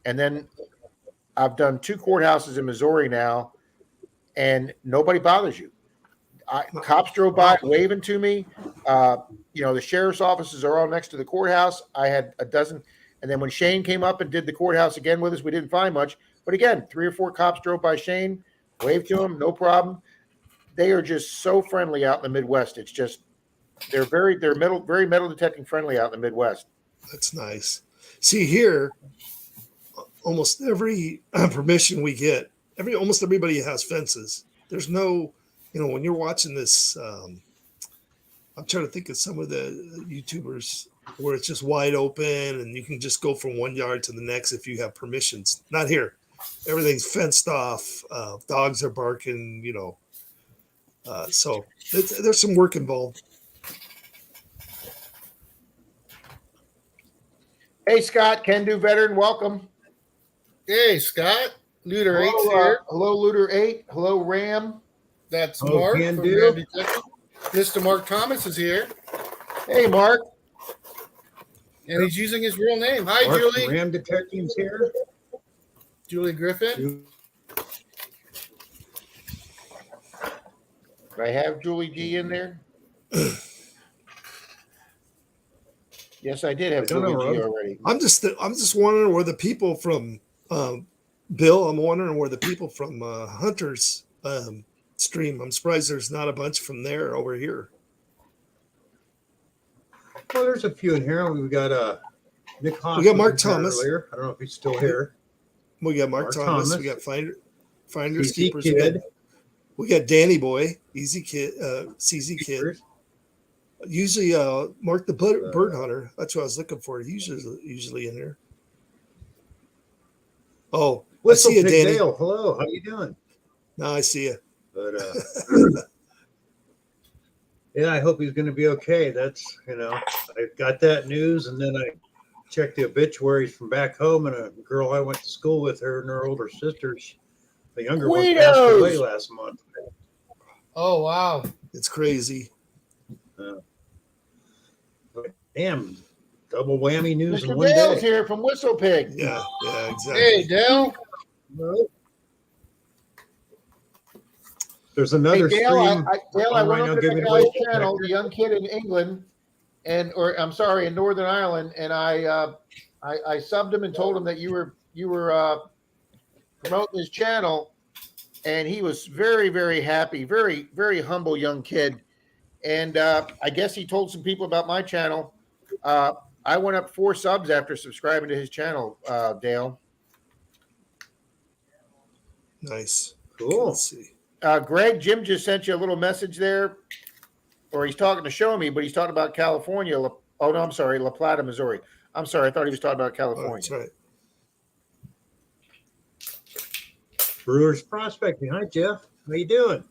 And then I've done 2 courthouses in Missouri now, and nobody bothers you. Cops drove by waving to me. The sheriff's offices are all next to the courthouse. I had a dozen. And then when Shane came up and did the courthouse again with us, we didn't find much. But again, 3 or 4 cops drove by Shane, waved to him, no problem. They are just so friendly out in the Midwest. It's just they're very metal detecting friendly out in the Midwest. That's nice. See here, almost every permission we get, almost everybody has fences. There's no, when you're watching this, I'm trying to think of some of the YouTubers where it's just wide open and you can just go from one yard to the next if you have permissions. Not here. Everything's fenced off. Dogs are barking, so there's some work involved. Hey, Scott, Can Do Veteran, welcome. Hey, Scott. Looter 8 Hello, here. Hello, Looter 8. Hello, Ram. That's Mark Can from Do. Ram Detective. Mr. Mark Thomas is here, Hey, Mark. and he's using his real name. Hi, Mark from Julie. Ram Detective's here. Julie Griffin. Do I have Julie G in there? Yes, I did have Julie G already. I'm just wondering where the people from Bill. I'm wondering where the people from Hunter's stream. I'm surprised there's not a bunch from there over here. Well, there's a few in here. We've got Nick Hoffman. We got Mark Thomas. Earlier. I don't know if he's still here. We got Mark Thomas. We got Finders Easy Keepers. Kid. We got Danny Boy, Easy Kid, CZ Kid. Usually, Mark the Bird Hunter. That's what I was looking for. He's usually in there. Oh, I see you, Danny. Dale. Hello, how you doing? No, I see you. But yeah, I hope he's going to be okay. That's I got that news, and then I checked the obituaries from back home, and a girl I went to school with, her and her older sisters, the younger one, passed away last month. Oh, wow. It's crazy. Damn, double whammy news in Mr. one Dale's day. here from Whistle Pig. Yeah, exactly. Hey, Dale. There's another Hey, Dale, stream. Dale, I went now, up to give the me guy's the channel, the young kid in England, in Northern Ireland, and I subbed him and told him that you were promoting his channel, and he was very, very happy, very, very humble young kid, and I guess he told some people about my channel. I went up 4 subs after subscribing to his channel, Dale. Nice. Cool. Let's see. Greg, Jim just sent you a little message there, or he's talking to show me, but he's talking about California. Oh, no, I'm sorry, La Plata, Missouri. I'm sorry, I thought he was talking about California. Oh, that's right. Brewers Prospecting. Hi, Jeff. How you doing?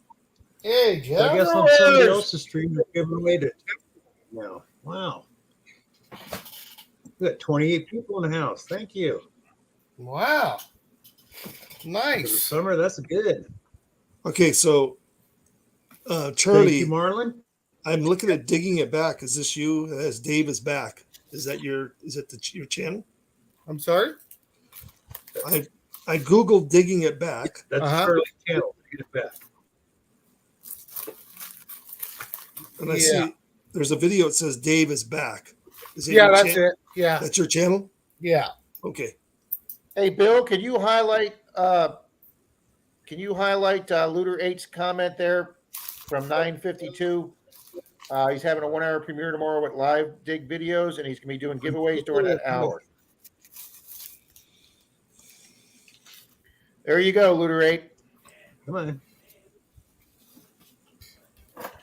Hey, I Jeff. guess on somebody else's stream, they're giving away to now. Wow. We got 28 people in the house. Thank you. Wow. For the Nice. summer, that's good. Okay, so Thank Charlie, you, Marlon. I'm looking at Digging It Back. Is this you? As Dave is back. Is that your channel? I'm sorry? I Googled digging it back. That's Uh-huh. Charlie's channel. Get it back. And I Yeah. see there's a video that says Dave is back. Is it Yeah, your that's chan- it. Yeah. That's your channel? Yeah. Okay. Hey, Bill, can you highlight Looter 8's comment there from 9:52? He's having a 1 hour premiere tomorrow with live dig videos, and he's going to be doing giveaways during that hour. There you go, Looter 8. Come on.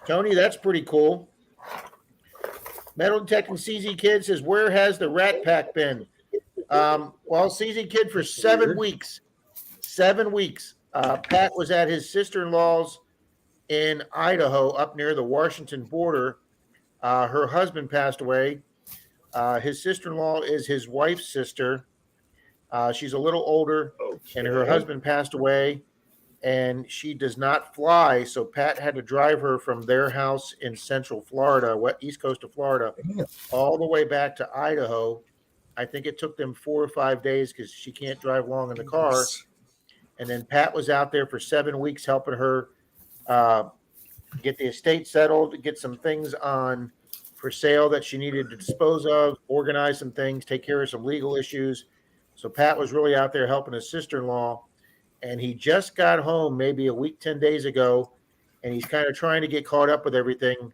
Tony, that's pretty cool. Metal Detecting CZ Kid says, where has the Rat Pack been? Well, CZ Kid for 7 weeks. 7 weeks. Pat was at his sister-in-law's in Idaho, up near the Washington border. Her husband passed away. His sister-in-law is his wife's sister. She's a little older, and her husband passed away, and she does not fly. So Pat had to drive her from their house in Central Florida, east coast of Florida, all the way back to Idaho. I think it took them 4 or 5 days because she can't drive long in the car. And then Pat was out there for 7 weeks helping her get the estate settled, get some things on for sale that she needed to dispose of, organize some things, take care of some legal issues. So Pat was really out there helping his sister-in-law, and he just got home maybe a week, 10 days ago, and he's kind of trying to get caught up with everything.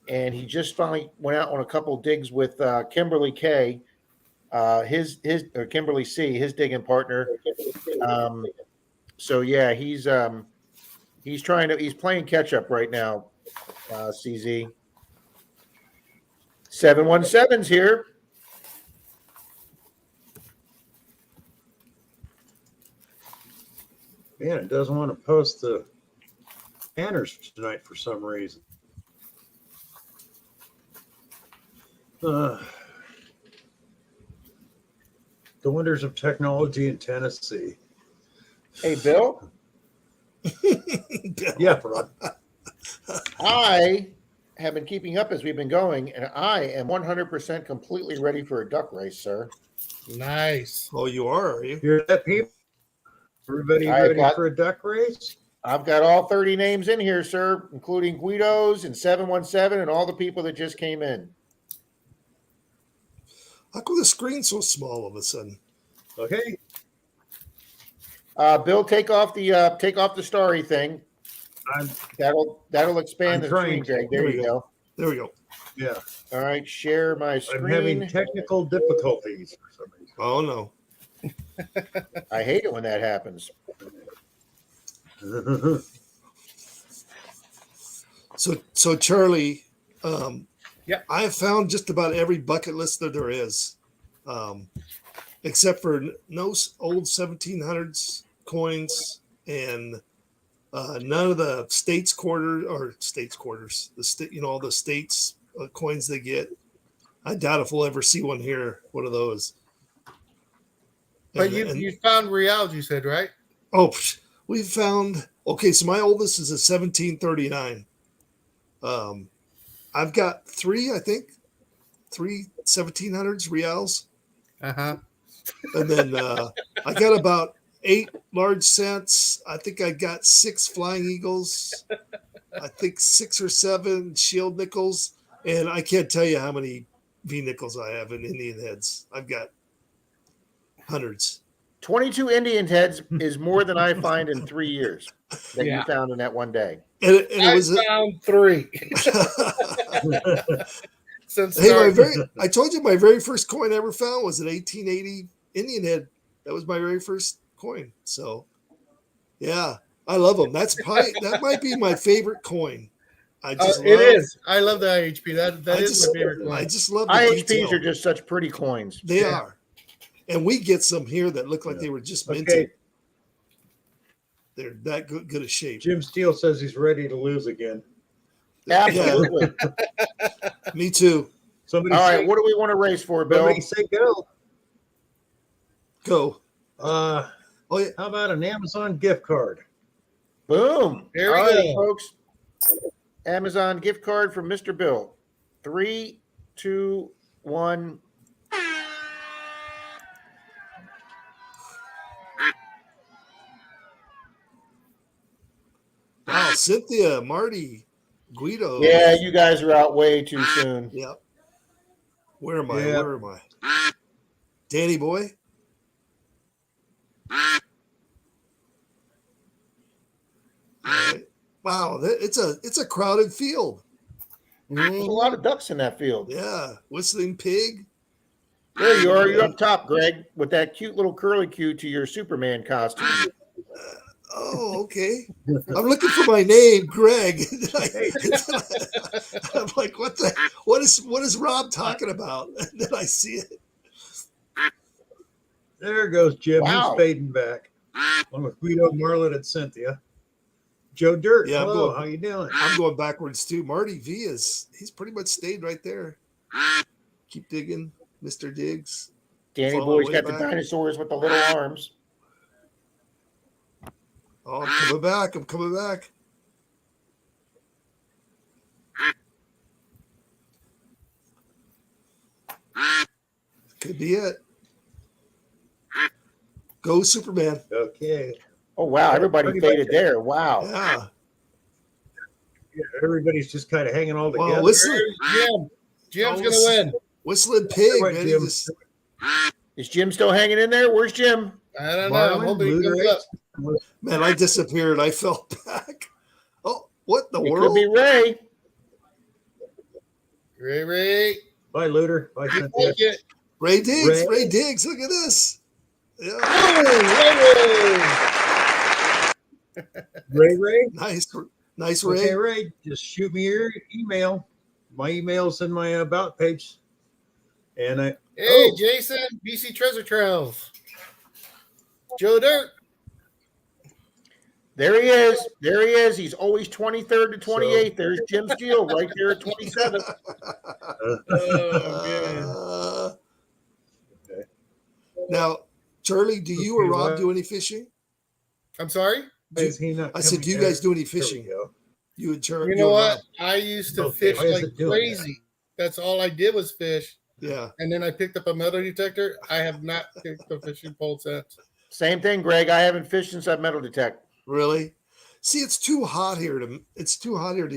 And he just finally went out on a couple of digs with Kimberly K, or Kimberly C, his digging partner. So yeah, he's playing catch up right now. CZ 717's here. Man, it doesn't want to post the banners tonight for some reason. The wonders of technology in Tennessee. Hey, Bill. Yeah, bro. I have been keeping up as we've been going, and I am 100% completely ready for a duck race, sir. Nice. Oh, you are you? Hear that, people? Everybody ready for a duck race? I've got all 30 names in here, sir, including Guido's and 717 and all the people that just came in. How come the screen's so small all of a sudden? Okay. Bill, take off the starry thing. That'll expand the screen, Greg. There you go. There we go. Yeah. All right, share my screen. I'm having technical difficulties for some reason. Oh no. I hate it when that happens. So Charlie, Yeah. I have found just about every bucket list that there is, except for no old 1700s coins and none of the states quarters, all the states coins they get. I doubt if we'll ever see one here, one of those. But you found reals, you said, right? Oh, we found. Okay, so my oldest is a 1739. I've got three 1700s reals. Uh-huh. And then I got about 8 large cents. I think I got 6 flying eagles. I think 6 or 7 shield nickels. And I can't tell you how many V nickels I have in Indian heads. I've got hundreds. 22 Indian heads is more than I find in 3 years that you found in that one day. And it found 3. I told you my very first coin I ever found was an 1880 Indian head. That was my very first coin. So, yeah, I love them. That might be my favorite coin. It is. I love the IHP. That is my favorite coin. I just love the IHPs detail. are just such pretty coins. They are. And we get some here that look like they were just minted. Okay. They're that good a shape. Jim Steele says he's ready to lose again. Absolutely. Me too. All right, what do we want to race for, Bill? Somebody say go. Go. How about an Amazon gift card? Boom. There we All right, go. folks. Amazon gift card from Mr. Bill. 3, 2, 1. Cynthia, Marty, Guido. Yeah, you guys are out way too soon. Yep. Where am I? Yeah. Where am I? Danny boy. All right. Wow, it's a crowded field. There's a lot of ducks in that field. Yeah, whistling pig. There you are. You're up top, Greg, with that cute little curly cue to your Superman costume. Oh, okay. I'm looking for my name, Greg. I'm like, what is Rob talking about? And then I see it. There goes Jim. Wow. He's fading back. Along with Guido, Marlon, and Cynthia. Joe Dirt. Yeah, Hello, how you doing? I'm going backwards too. Marty V he's pretty much stayed right there. Keep digging, Mr. Diggs. Danny Follow Boy's way got the back. dinosaurs with the little arms. Oh, I'm coming back. I'm coming back. Could be it. Go Superman. Okay. Oh, wow. Everybody Pretty faded much. there. Wow. Yeah. Yeah, everybody's just kind of hanging all together. Well, listen, Jim. Jim's Oh, going to win. Whistling Pig, Right, man. Jim. Is Jim still hanging in there? Where's Jim? I don't know. I'm Marlon, hoping he Luder comes up. Man, I disappeared. I fell back. Oh, what in the It world? could be Ray. Ray. Bye, Looter. Bye, Cynthia. Take it. Ray Diggs. Ray. Ray Diggs. Look at this. Yeah. Oh, Ray. Nice Ray. Okay, Ray. Just shoot me your email. My email's in my about page. And Hey, Oh. Jason, BC Treasure Trails. Joe Dirt. There he is. There he is. He's always 23rd to 28th. There's Jim Steele right there at 27th. Oh, Okay. Now, Charlie, do you or Okay, Rob what? do any fishing? I'm sorry? Is he not I said, coming do you there? guys do any There we fishing? go. You and Charlie. You know and what? Rob? I used to Okay, fish why is like it doing crazy. That's all I did was fish. Yeah. And then I picked up a metal detector. I have not picked a fishing pole since. Same thing, Greg. I haven't fished since that metal detect. Really? See, it's too hot here to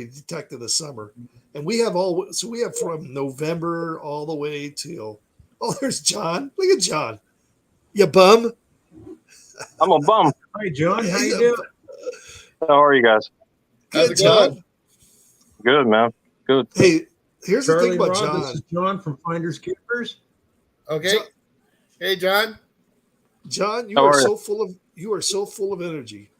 detect in the summer. And we have from November all the way till there's John. Look at John. You bum. I'm a bum. Hi, John. How He's you a- doing? How are you guys? How's Good, it going? John. Good, man. Good. Hey, here's the Charlie thing about Rob, this John. is John from Finders Keepers. Okay. John- Hey, John. John, How are you? you are so full of energy.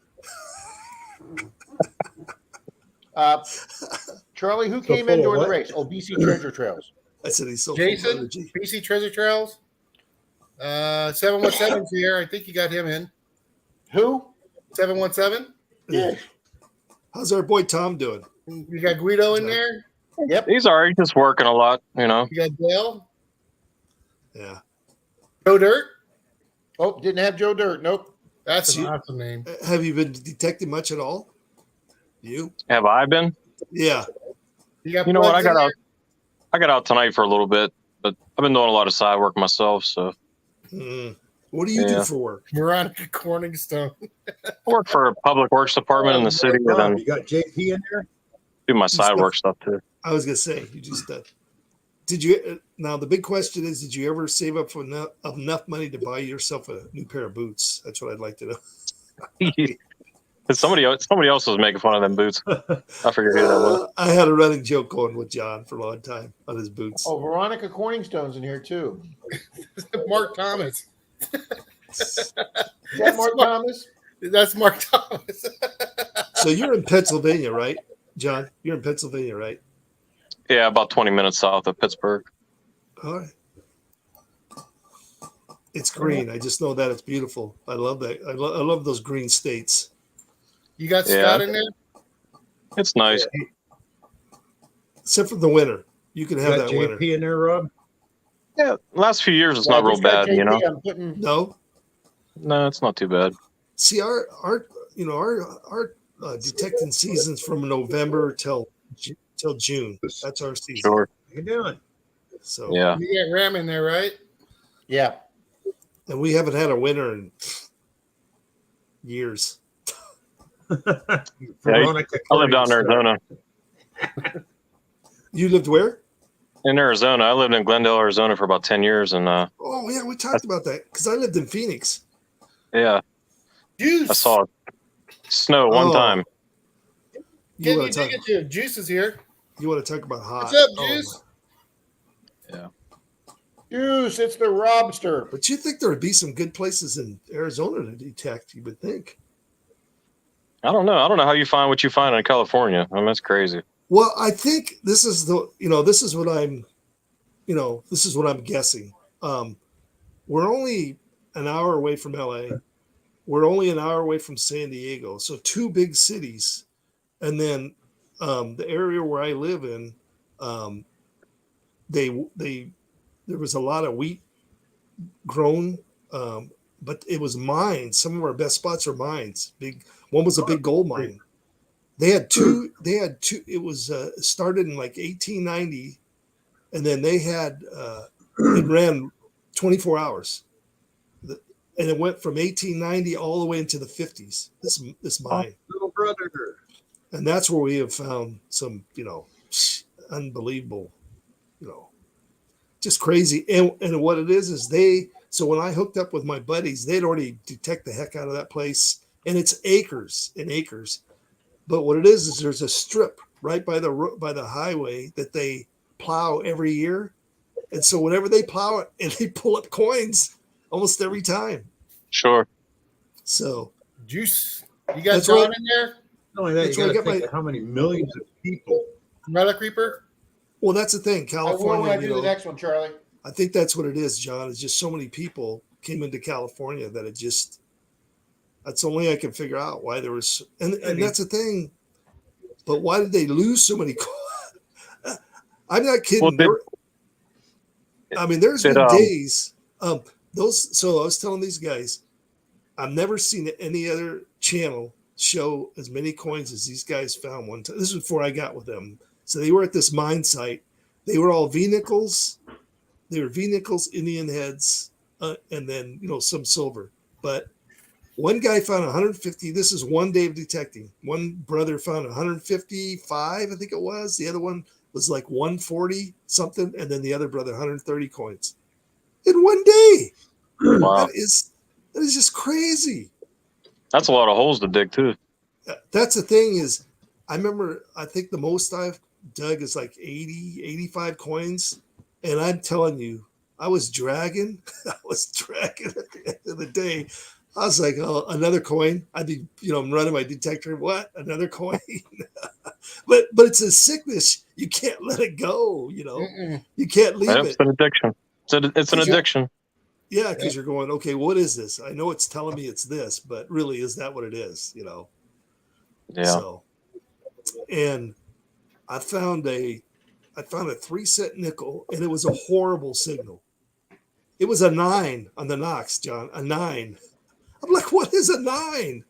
Charlie, who So came in full of during the what? race? Oh, BC Treasure Trails. I said he's so full Jason, of energy. BC Treasure Trails. 717's here. I think you got him in. Who? 717. Yeah. How's our boy Tom doing? You got Guido in there. Yep. He's all right. Just working a lot, you know. You got Dale. Yeah. Joe Dirt. Oh, didn't have Joe Dirt. Nope. That's an See- awesome name. Have you been detecting much at all? You? Have I been? Yeah. You got. You know what? plugs I in got there? out. I got out tonight for a little bit, but I've been doing a lot of side work myself. So Mm. What do you do Yeah. for work? Veronica Corningstone. I work for a public works department in the city, and Rob, then you got JP in there? do my side work stuff too. I was gonna say you just did you now the big question is did you ever save up for enough money to buy yourself a new pair of boots? That's what I'd like to know. Somebody else was making fun of them boots. I figured who that was. I had a running joke going with John for a long time on his boots. Oh, Veronica Corningstone's in here too. Mark Thomas. Is that Mark Thomas? That's Mark Thomas. So you're in Pennsylvania, right, John? You're in Pennsylvania, right? Yeah, about 20 minutes south of Pittsburgh. All right. It's green. I just know that it's beautiful. I love that. I love those green states. You got Yeah. Scott in there. It's nice. Except for the winter. You can You have got that winter. JP in there, Rob? Yeah, last few years it's Well, I not real just got bad, you know. JP. I'm putting. No? No, it's not too bad. See, our detecting seasons from November till June. That's our season. Sure. How you doing? So Yeah. You got Ram in there, right? Yeah. and we haven't had a winter in years. Veronica I lived out in Carter. Arizona. You lived where? In Arizona, I lived in Glendale, Arizona for about 10 years, and Oh yeah, we talked about that because I lived in Phoenix. yeah, Juice. I saw snow one Oh. time. You Can you want to dig talk? it to Juice is here. You want to talk about hot? What's up, Oh, Juice? Yeah, Juice, it's the Robster. but you think there would be some good places in Arizona to detect? You would think. I don't know. I don't know how you find what you find in California. I mean, that's crazy. Well, I think this is this is what I'm, this is what I'm guessing. We're only an hour away from LA. We're only an hour away from San Diego. So two big cities. And then the area where I live in, there was a lot of wheat grown, but it was mines. Some of our best spots are mines. One was a big gold mine. They had two. It was started in like 1890, and then they had it ran 24 hours, and it went from 1890 all the way into the 50s. This mine, Little brother. and that's where we have found some, unbelievable, just crazy. And what it is they. So when I hooked up with my buddies, they'd already detect the heck out of that place, and it's acres and acres. But what it is there's a strip right by the highway that they plow every year, and so whenever they plow it, and they pull up coins almost every time. Sure. So Juice. You got That's John what- in there? Not only that, That's you where I got to get think my- of how many millions of people. Relic Reaper? well, that's the thing. I will when California, I do the next one, Charlie. I think that's what it is, John. It's just so many people came into California that it just. That's only I can figure out why there was, and that's the thing. But why did they lose so many? I'm not kidding. Well, There's did, been days. Those. So I was telling these guys, I've never seen any other channel show as many coins as these guys found one time. This is before I got with them. So they were at this mine site. They were all V-nickels. They were V-nickels, Indian heads, and then some silver. But one guy found 150. This is one day of detecting. One brother found 155, I think it was. The other one was like 140 something, and then the other brother 130 coins in one day. Wow. That is just crazy. That's a lot of holes to dig too. That's the thing is, I think the most I've dug is like 80, 85 coins. And I'm telling you, I was dragging at the end of the day. I was like, oh, another coin. I'd be, I'm running my detector. What? Another coin? but it's a sickness. You can't let it go. You can't leave Yep, it. it's an addiction. It's an addiction. Yeah, because you're going, okay, what is this? I know it's telling me it's this, but really, is that what it is? Yeah. So, and I found a 3-cent nickel, and it was a horrible signal. It was a 9 on the Knox, John. A 9. I'm like, what is a 9?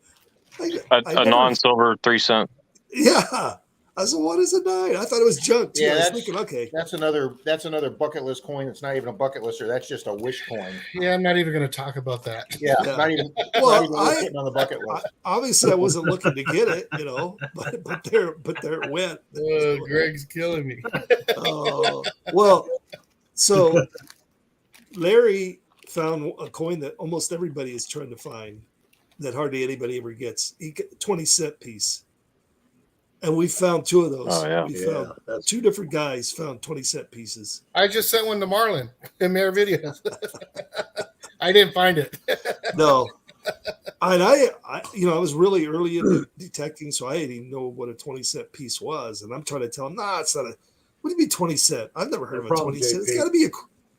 A non-silver 3-cent. Yeah. I said, what is a 9? I thought it was junk too. Yeah, I was that's- thinking, okay. That's another bucket list coin. It's not even a bucket lister. That's just a wish coin. Yeah, I'm not even going to talk about that. Yeah, Yeah. not even Well, worth putting on the bucket list. Obviously, I wasn't looking to get it, but there it went. Oh, Greg's killing me. Well, so Larry found a coin that almost everybody is trying to find that hardly anybody ever gets. 20-cent piece. And we found two of those. Oh, yeah. We Yeah, found that's two different guys found 20-cent pieces. I just sent one to Marlon in their videos. I didn't find it. No. And I was really early in detecting, so I didn't even know what a 20-cent piece was. And I'm trying to tell him, nah, it's not a. What do you mean 20 cent? I've never heard of a problem, 20 cent. It's JP.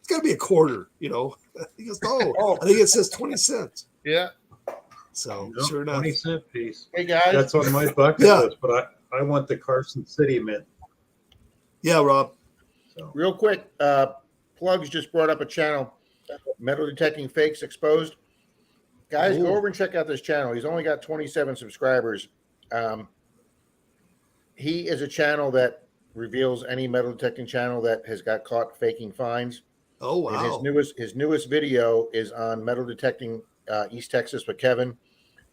got to be a quarter. He goes, no, I think it says 20 cents. Yeah. So no, sure enough, 20-cent piece. Hey guys, That's on my bucket Yeah. list, but I want the Carson City mint. yeah, Rob. So real quick, Plugs just brought up a channel, Metal Detecting Fakes Exposed. Guys, Ooh. go over and check out this channel. He's only got 27 subscribers. He is a channel that reveals any metal detecting channel that has got caught faking finds. Oh And wow. his newest video is on metal detecting East Texas with Kevin,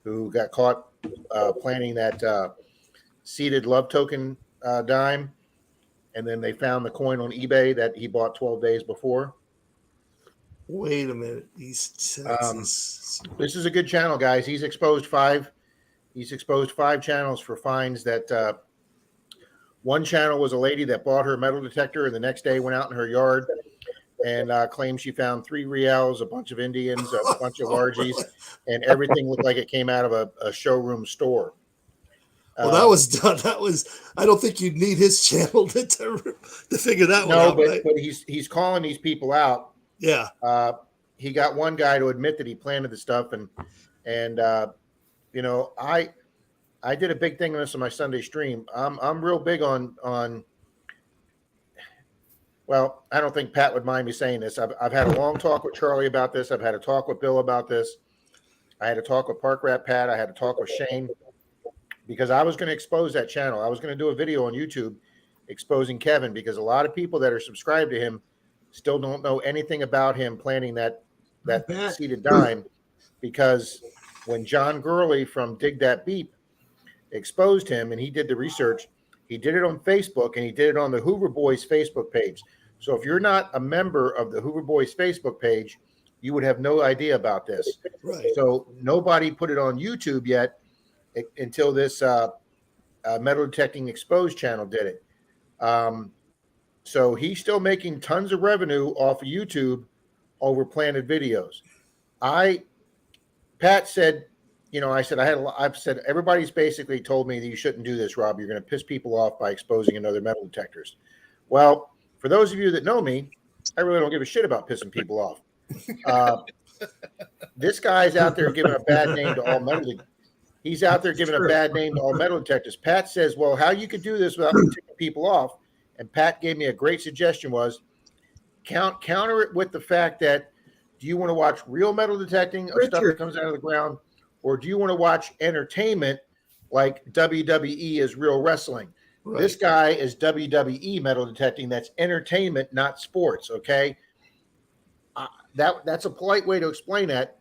who got caught planning that seeded love token dime, and then they found the coin on eBay that he bought 12 days before. Wait a minute, East Texas. This is a good channel, guys. He's exposed five channels for finds that one channel was a lady that bought her metal detector and the next day went out in her yard and claimed she found 3 reals, a bunch of Indians, a bunch of RGs, and everything looked like it came out of a showroom store. Well, that was done. I don't think you'd need his channel to figure that one out. No, but he's calling these people out. Yeah. He got one guy to admit that he planted the stuff, and I did a big thing on this on my Sunday stream. I'm real big on. Well, I don't think Pat would mind me saying this. I've had a long talk with Charlie about this. I've had a talk with Bill about this. I had a talk with Park Rat Pat. I had a talk with Shane because I was going to expose that channel. I was going to do a video on YouTube exposing Kevin because a lot of people that are subscribed to him still don't know anything about him planting that seeded dime, because when John Gurley from Dig That Beep exposed him and he did the research, he did it on Facebook and he did it on the Hoover Boys Facebook page. So if you're not a member of the Hoover Boys Facebook page, you would have no idea about this. Right. So nobody put it on YouTube yet until this Metal Detecting Exposed channel did it. So he's still making tons of revenue off of YouTube over planted videos. Pat said, I've said everybody's basically told me that you shouldn't do this, Rob. You're going to piss people off by exposing another metal detectors. Well, for those of you that know me, I really don't give a shit about pissing people off. This guy's out there giving a bad name to all metal detectors. He's out there giving a bad name to all metal detectors. Pat says, well, how you could do this without ticking people off? And Pat gave me a great suggestion was counter it with the fact that, do you want to watch real metal detecting of stuff that comes out of the ground, or do you want to watch entertainment like WWE is real wrestling? Right. This guy is WWE metal detecting. That's entertainment, not sports. Okay. That's a polite way to explain that,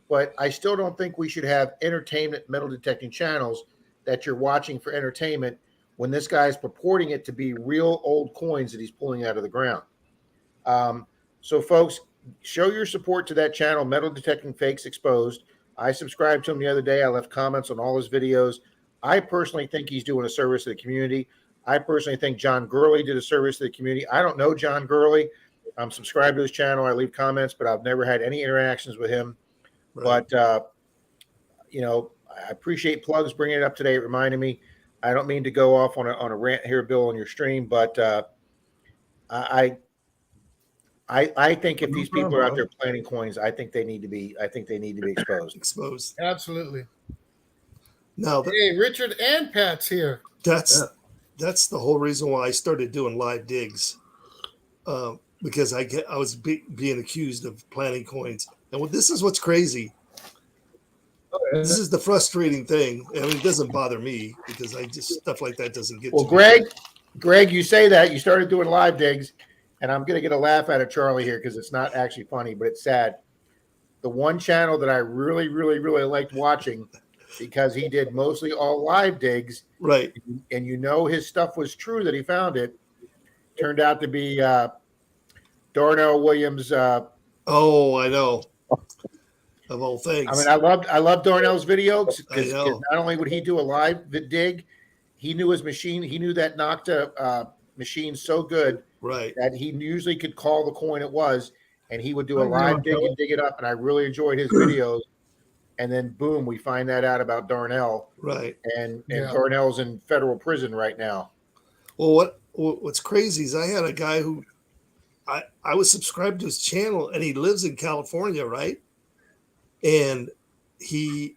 but I still don't think we should have entertainment metal detecting channels that you're watching for entertainment when this guy is purporting it to be real old coins that he's pulling out of the ground. So folks, show your support to that channel, Metal Detecting Fakes Exposed. I subscribed to him the other day. I left comments on all his videos. I personally think he's doing a service to the community. I personally think John Gurley did a service to the community. I don't know John Gurley. I'm subscribed to his channel. I leave comments, but I've never had any interactions with him. Right. But, I appreciate Plugs bringing it up today. It reminded me. I don't mean to go off on a rant here, Bill, on your stream, but I think if these people are out there planting coins, I think they need to be exposed. Exposed. Absolutely. Now, hey, Richard and Pat's here. That's the whole reason why I started doing live digs, because I was being accused of planting coins, and this is what's crazy. This is the frustrating thing. I mean, it doesn't bother me because stuff like that doesn't get. Well, Greg, you say that you started doing live digs, and I'm going to get a laugh out of Charlie here because it's not actually funny, but it's sad. The one channel that I really, really, really liked watching, because he did mostly all live digs, right? And his stuff was true that he found it. Turned out to be Darnell Williams. Oh, I know. Of all things. I mean, I love Darnell's videos because not only would he do a live dig, he knew his machine. He knew that Nocta machine so good, right, that he usually could call the coin it was, and he would do a live dig and dig it up. And I really enjoyed his videos. And then, boom, we find that out about Darnell, right? And Darnell's in federal prison right now. Well, what's crazy is I had a guy who I was subscribed to his channel, and he lives in California, right? And I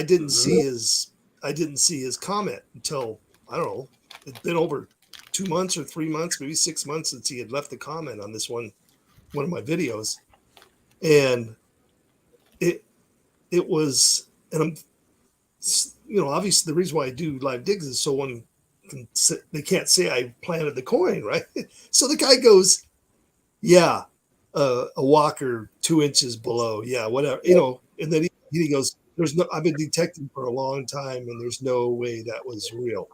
didn't see his comment until, I don't know, it's been over 2 months or 3 months, maybe 6 months since he had left a comment on this one of my videos. And it was, and I'm, obviously the reason why I do live digs is so they can't say I planted the coin, right? So the guy goes, yeah, a walker 2 inches below. Yeah, whatever, and then he goes, there's no. I've been detecting for a long time, and there's no way that was real.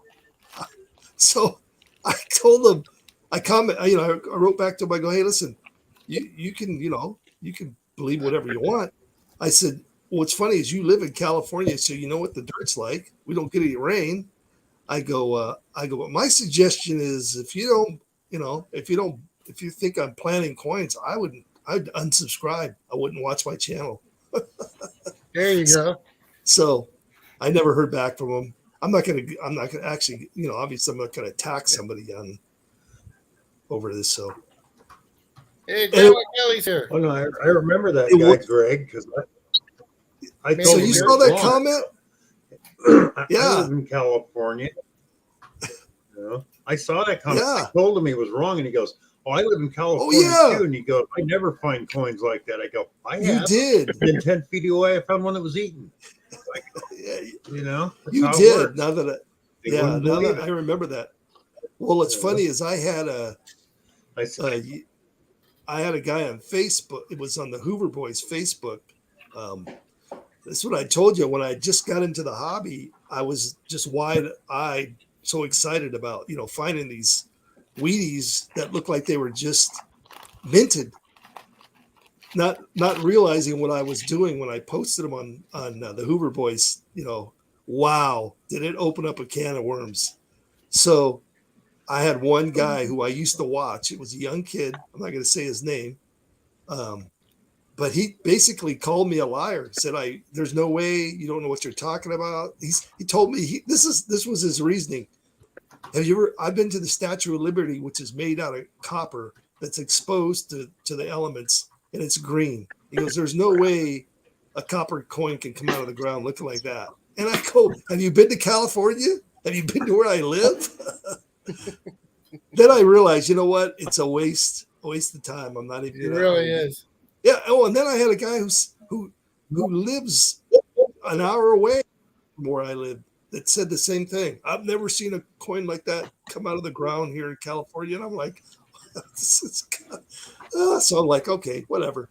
So I told them, I wrote back to them. I go, hey, listen, you can you can believe whatever you want. I said, what's funny is you live in California, so you know what the dirt's like. We don't get any rain. I go, but my suggestion is if you think I'm planting coins, I'd unsubscribe. I wouldn't watch my channel. There you go. So I never heard back from them. I'm not gonna actually, obviously I'm not gonna attack somebody over this. So Hey, Grandma Kelly's here. Oh no, I remember that guy, Greg, because I told so him you he saw was that wrong. comment? I Yeah. live in California. I saw that comment. Yeah. I told him he was wrong, and he goes, "Oh, I live in California yeah. too." And he goes, "I never find coins like that." I go, "I You have." did. Then 10 feet away, I found one that was eaten. Like, Yeah, that's you how it did. works. Now that They wouldn't believe I it. remember that. Well, what's Yeah. funny is I had I said, a guy on Facebook. It was on the Hoover Boys Facebook. That's what I told you when I just got into the hobby. I was just wide-eyed, so excited about finding these Wheaties that looked like they were just minted. Not realizing what I was doing when I posted them on the Hoover Boys. Wow, did it open up a can of worms? So I had one guy who I used to watch. It was a young kid. I'm not going to say his name. But he basically called me a liar. Said there's no way, you don't know what you're talking about. He told me this was his reasoning. I've been to the Statue of Liberty, which is made out of copper that's exposed to the elements, and it's green. He goes, there's no way a copper coin can come out of the ground looking like that. And I go, have you been to California? Have you been to where I live? Then I realized, you know what? It's a waste of time. I'm not even. It really is. Yeah. Oh, and then I had a guy who lives an hour away from where I live that said the same thing. I've never seen a coin like that come out of the ground here in California. And I'm like, so I'm like, okay, whatever.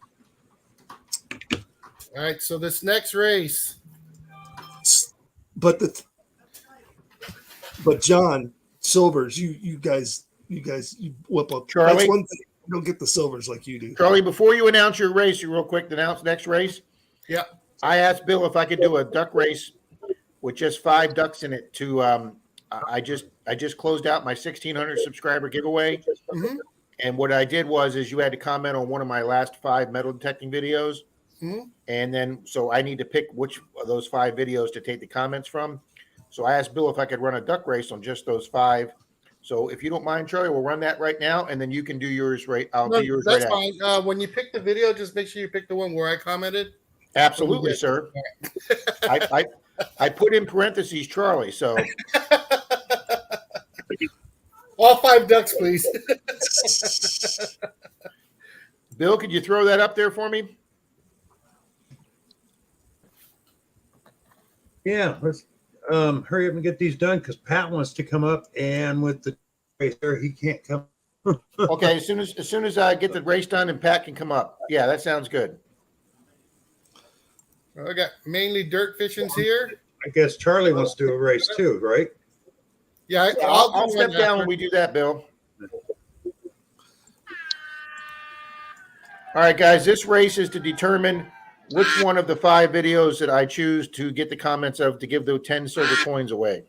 All right. So this next race. But John, silvers, you guys whip up. Charlie? That's one thing. You don't get the silvers like you do. Charlie, before you announce your race, you real quick announce next race. Yeah. I asked Bill if I could do a duck race with just 5 ducks in it. I just closed out my 1,600 subscriber giveaway, Mm-hmm. and what I did was you had to comment on one of my last 5 metal detecting videos, and then so I need to pick which of those 5 videos to take the comments from. So I asked Bill if I could run a duck race on just those 5. So if you don't mind, Charlie, we'll run that right now, and then you can do yours right. I'll do yours that's right fine. When you pick the video, just make sure you pick the one where I commented. Absolutely, sir. I put in parentheses Charlie. So all 5 ducks, please. Bill, could you throw that up there for me? yeah, let's hurry up and get these done because Pat wants to come up, and with the racer, he can't come. Okay, as soon as I get the race done and Pat can come up. Yeah, that sounds good. I got mainly dirt fishings here. I guess Charlie wants to do a race too, right? Yeah, I'll step down when we do that, Bill. All right, guys, this race is to determine which one of the 5 videos that I choose to get the comments of to give the 10 silver coins away.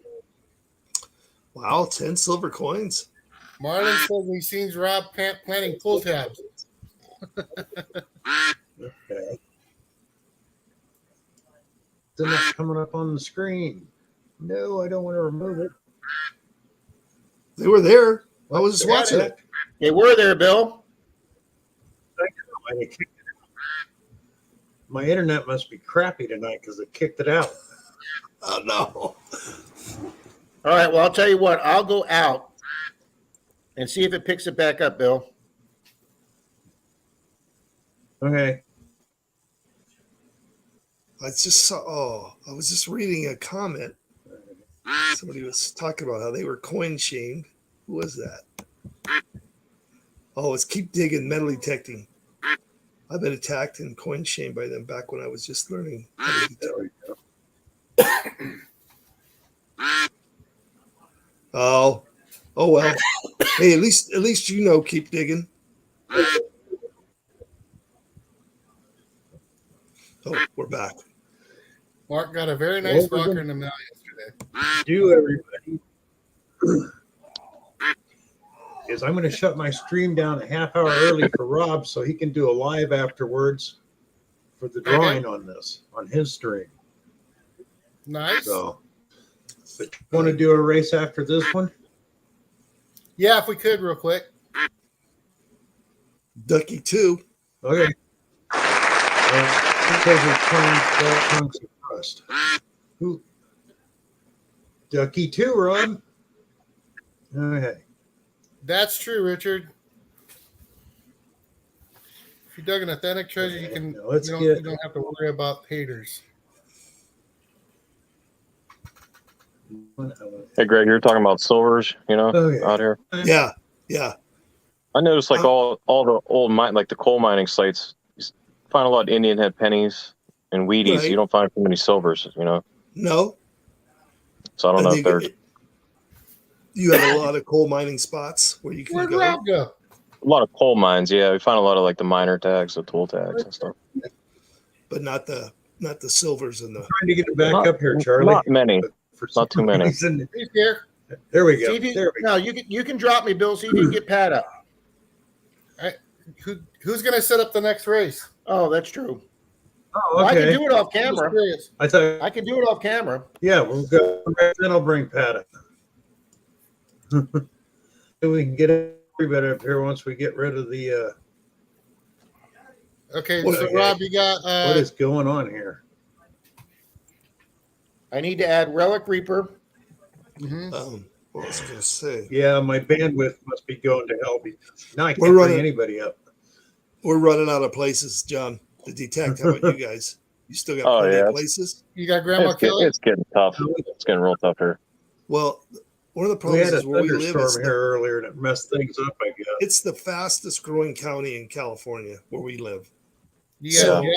Wow, 10 silver coins. Marlon says he sees Rob planting pull tabs. Okay. They're not coming up on the screen. No, I don't want to remove it. They were there. I was just watching it. They were there, Bill. My internet must be crappy tonight because they kicked it out. Oh no. All right, well, I'll tell you what. I'll go out and see if it picks it back up, Bill. Okay. I was just reading a comment. Somebody was talking about how they were coin shamed. Who was that? Oh, it's Keep Digging Metal Detecting. I've been attacked and coin shamed by them back when I was just learning how to detect. There we go. Oh well. Hey, at least you know. Keep digging. Oh, we're back. Mark got a very nice Well, we're walker in the mail yesterday. Do everybody is I'm going to shut my stream down a half hour early for Rob so he can do a live afterwards for the drawing on this on his stream. Nice. So, but you want to do a race after this one? Yeah, if we could, real quick. Ducky 2. Okay. Because of chunks of crust. Who? Ducky 2, Rob. Okay. That's true, Richard. If you dug an authentic treasure, you can. Now let's You don't have to worry about haters. Hey, Greg, you're talking about silvers, Okay. out here. Yeah. I noticed like all the old mine, like the coal mining sites, you find a lot of Indian head pennies and Wheaties. Right. You don't find too many silvers, No. So I don't know if they're You have a lot of coal mining spots where you can Where'd go. Rob go? a lot of coal mines. Yeah, we find a lot of like the miner tags, the tool tags and stuff. But not the silvers and the. Trying to get it back Not- up here, Charlie. Not many. For not too many. reason- He's here. There we go. See if you, There we go. no, you can drop me, Bill. See if you can get Pat up. Who's going to set up the next race? Oh, that's true. Oh, Well, I can okay. do it off I'm just camera. curious. I thought, I can do it off camera. yeah, we'll go. Then I'll bring Pat up. We can get everybody up here once we get rid of the. Okay, What- so Rob, you got. What is going on here? I need to add Relic Reaper. Mhm. What was I going to say? Yeah, my bandwidth must be going to hell. Now I We're can't bring running- anybody up. We're running out of places, John, to detect. How about you guys? You still got Oh, plenty yeah. of places? You got Grandma Kelly? It's getting tough. It's getting real tough here. Well, one of the We problems had a is where we live. thunderstorm here earlier and it messed things up, I guess. It's the fastest growing county in California where we live. You So- got Jeff?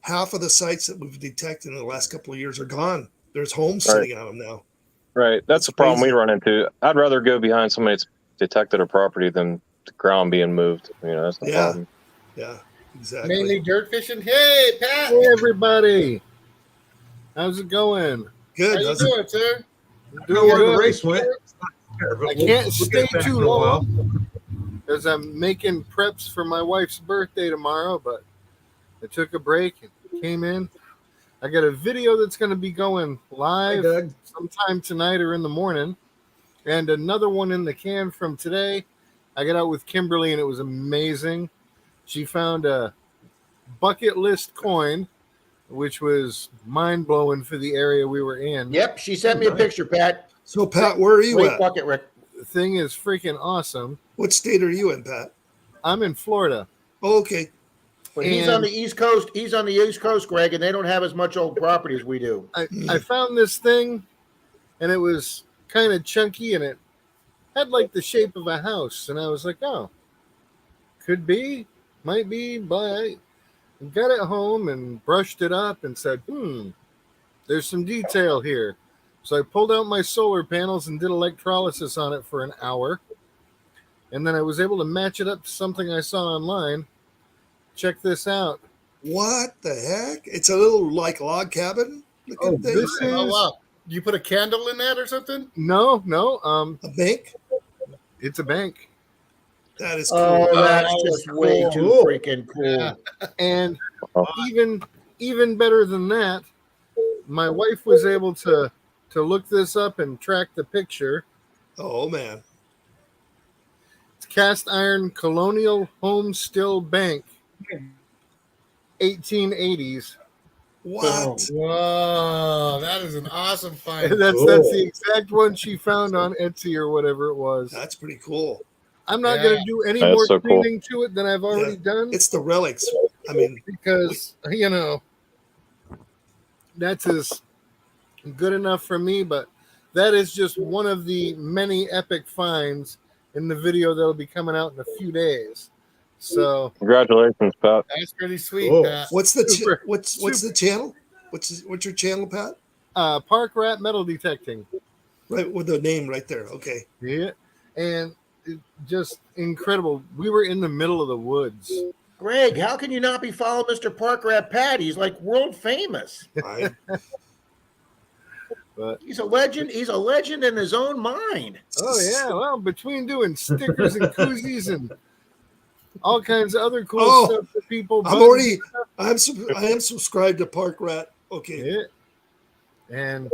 Half of the sites that we've detected in the last couple of years are gone. There's homes Right. sitting on them now. Right. That's That's the problem crazy. we run into. I'd rather go behind somebody that's detected a property than the ground being moved. That's the Yeah. problem. Yeah, exactly. Mainly dirt fishing. Hey, Pat. Hey everybody, how's it going? How Good. you doesn't it? doing, sir? I don't know where the good. race went. It's not fair, but I we'll- can't we'll stay get back too in a while. long as I'm making preps for my wife's birthday tomorrow, but I took a break and came in. I got a video that's going to be going Hey, live Doug. sometime tonight or in the morning, and another one in the can from today. I got out with Kimberly and it was amazing. She found a bucket list coin, which was mind blowing for the area we were in. Yep, she sent me a picture, Pat. So, Pat, where are you Great at? bucket, Rick. The thing is freaking awesome. What state are you in, Pat? I'm in Florida. Oh, okay. But he's on the East Coast. He's on the East Coast, Greg, and they don't have as much old property as we do. I found this thing and it was kind of chunky and it had like the shape of a house. And I was like, oh, could be, might be, but I got it home and brushed it up and said, there's some detail here. So I pulled out my solar panels and did electrolysis on it for an hour. And then I was able to match it up to something I saw online. Check this out. What the heck? It's a little like log cabin looking Oh, thing. This is Oh, wow. You put a candle in that or something? no. A bank? It's a bank. That is cool. Oh, that's Oh, just way cool. too freaking cool. Yeah. And Oh. even better than that, my wife was able to look this up and track the picture. Oh, man. It's cast iron colonial home still bank, 1880s. What? Whoa, that is an awesome find. That's Cool. the exact one she found on Etsy or whatever it was. That's pretty cool. I'm not Yeah. going to do any That's more so cool. cleaning to it than I've already done It's the relics. I mean, because that's as good enough for me. But that is just one of the many epic finds in the video that'll be coming out in a few days. So Congratulations, Pat. That's pretty sweet, Cool. Pat. what's the Super. what's the channel? What's your channel, Pat? Park Rat Metal Detecting. Right with the name right there. Okay. Yeah, and just incredible. We were in the middle of the woods. Greg, how can you not be following Mr. Parker at Pat? He's like world famous. But He's a legend. He's a legend in his own mind. oh yeah, well, between doing stickers and koozies and all kinds of other cool stuff for people, I am subscribed to Park Rat. Okay. Yeah. And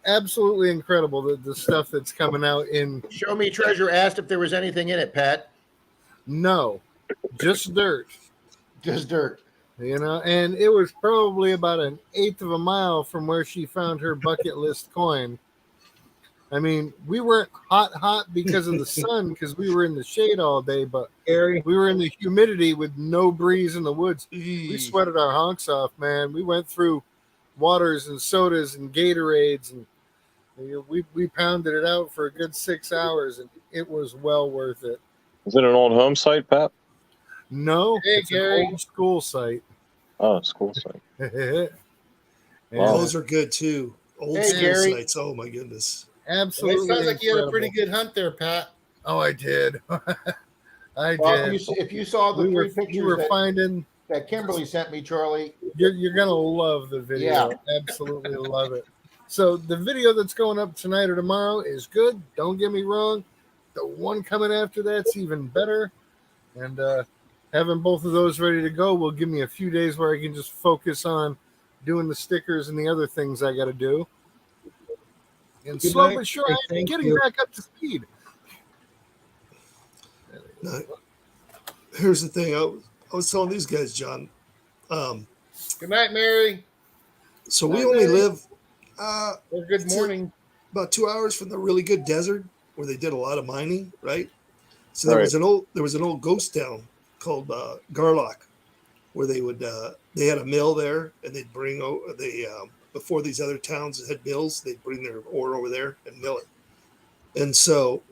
absolutely incredible the stuff that's coming out in. Show Me Treasure asked if there was anything in it, Pat. No, just dirt. Just dirt. You know, and it was probably about 1/8 of a mile from where she found her bucket list coin. I mean, we weren't hot because of the sun, because we were in the shade all day, but we were in the humidity with no breeze in the woods. We sweated our honks off, man. We went through waters and sodas and Gatorades, and we pounded it out for a good 6 hours, and it was well worth it. Is it an old home site, Pat? No, Hey, it's Gary. an old school site. Oh, school site. And Those are good too. Old Hey, school Gary. sites. Oh my goodness. absolutely. It sounds like you had a pretty incredible. good hunt there, Pat. Oh, I did. I Well, did. if you saw the We three were pictures finding. that Kimberly sent me, Charlie, You're gonna love the video. Yeah. Absolutely love it. So the video that's going up tonight or tomorrow is good. Don't get me wrong. The one coming after that's even better. And having both of those ready to go will give me a few days where I can just focus on doing the stickers and the other things I got to do. And Good slow night. but sure, Hey, I'm thank getting you. back up to speed. Now, here's the thing. I was telling these guys, John. Good night, Mary. So we Hi, only Mary. live Or good morning. about 2 hours from the really good desert where they did a lot of mining, right? So there Right. was an old ghost town called Garlock, where they had a mill there, and they'd bring before these other towns had mills, they'd bring their ore over there and mill it. And so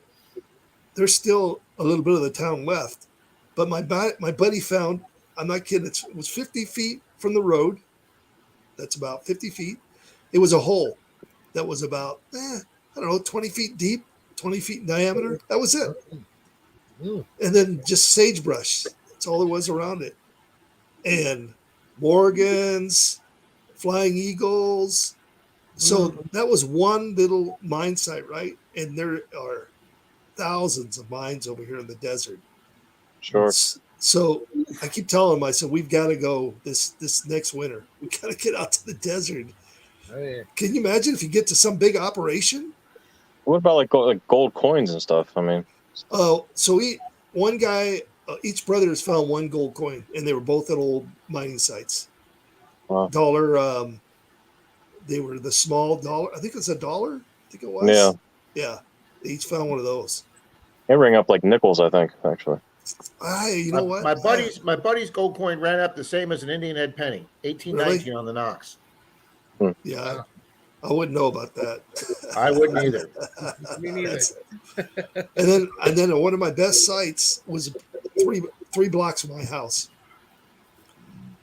there's still a little bit of the town left, but my buddy found, I'm not kidding, it was 50 feet from the road. That's about 50 feet. It was a hole that was about, I don't know, 20 feet deep, 20 feet in diameter. That was it. Mm. And then just sagebrush. That's all there was around it. And Morgans, flying eagles. So that was one little mine site, right? And there are thousands of mines over here in the desert. Sure. So I keep telling them, I said, we've got to go this next winter. We got to get out to the desert. Oh, yeah. Can you imagine if you get to some big operation? What about like gold coins and stuff? I mean, So one guy, each brother has found one gold coin, and they were both at old mining sites. Wow. Dollar, they were the small dollar. I think it's $1. I think it was. Yeah. Yeah. They each found one of those. they ring up like nickels, I think, actually. You know what? my buddy's gold coin ran up the same as an Indian head penny, 1819 on the Knox. Yeah. I wouldn't know about that. I wouldn't either. Me neither. And then one of my best sites was three blocks from my house.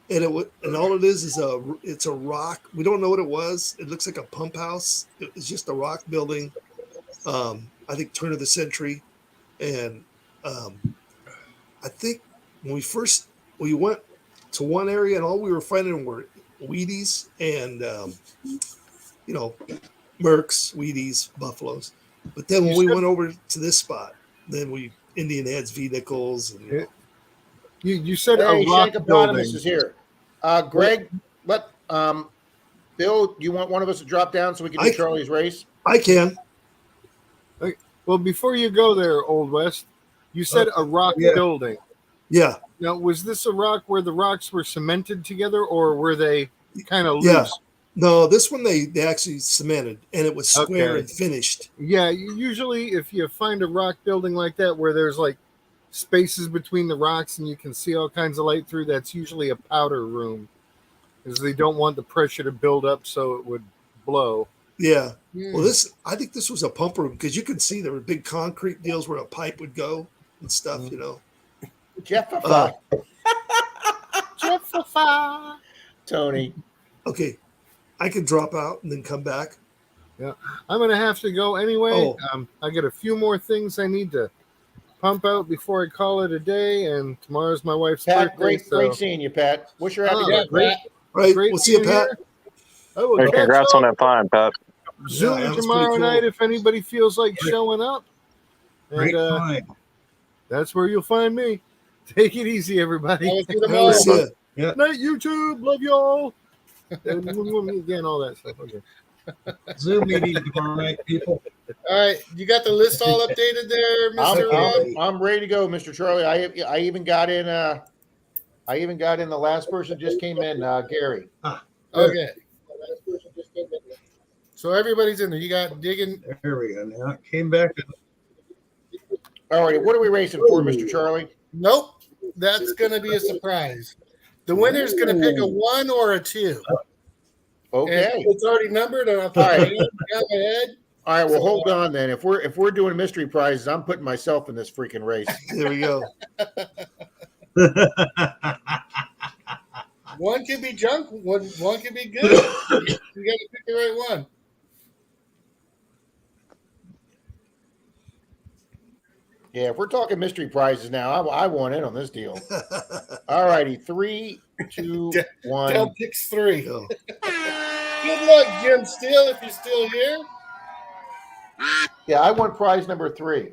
And all it is it's a rock. We don't know what it was. It looks like a pump house. It's just a rock building. I think turn of the century. And I think when we went to one area, and all we were finding were Wheaties and Mercs, Wheaties, buffaloes. But then when we went over to this spot, then we Indian heads, V nickels, and You said Hey, a rock Shankopotamus building. is here. Greg, let Bill, you want one of us to drop down so we can do I- Charlie's race? I can. Well, before you go there, Old West, you said a rock yeah. building. Yeah. Now, was this a rock where the rocks were cemented together, or were they kind of loose? Yeah. No, this one they actually cemented, and it was square Okay. and finished. Yeah, usually if you find a rock building like that where there's like spaces between the rocks and you can see all kinds of light through, that's usually a powder room, because they don't want the pressure to build up so it would blow. Yeah. Hmm. Well, I think this was a pump room because you could see there were big concrete deals where a pipe would go and stuff. Jeff, Tony. Okay, I could drop out and then come back. I'm gonna have to go anyway. Oh. I got a few more things I need to pump out before I call it a day, and tomorrow's my wife's Pat, birthday. great seeing you, Pat. Wish her happy Yeah, birthday. great, Pat. All right, great we'll see you, being Pat. here. I will Hey, catch congrats on up. that find, Pat. Zoom Yeah, that was tomorrow pretty cool. night if anybody feels like Great. showing up. Great And find. that's where you'll find me. Take it easy, everybody. I will see you All right, tomorrow. we'll see ya. Night, YouTube. Love y'all. And we'll meet again, all that stuff. Okay. Zoom meeting tomorrow night, people. All right, you got the list all updated there, Mr. Rob? I'm ready to go, Mr. Charlie. I even got in. I even got in the last person just came in, Gary. Okay. So everybody's in there. You got digging. There we go. Now it came back. All right, what are we racing for, Mr. Charlie? Nope, that's going to be a surprise. The winner's going to pick a 1 or a 2. Okay. And it's already numbered, and I'll put my hand down my head. All right. Well, hold on then. If we're doing mystery prizes, I'm putting myself in this freaking race. There we go. One can be junk, one can be good. You got to pick the right one. Yeah, if we're talking mystery prizes now, I want in on this deal. All righty, 3, 2, 1. Dell picks 3. Go. Good luck, Jim Steele, if you're still here. Yeah, I want prize number 3.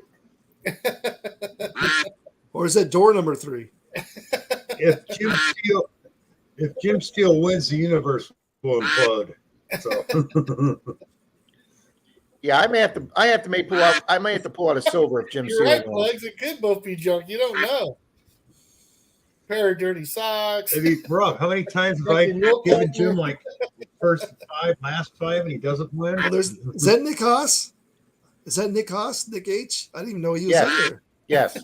Or is that door number 3? If Jim Steele wins, the universe will implode. So Yeah, I may have to pull out a silver if Jim You're right, Steele wins. Plugs. It could both be junk. You don't know. Pair of dirty socks. I mean, Rob, how many times have I given Jim like first 5, last 5, and he doesn't win? Well, is that Nick Haas? Is that Nick Haas? Nick H? I didn't even know he was Yes. in there. Yes.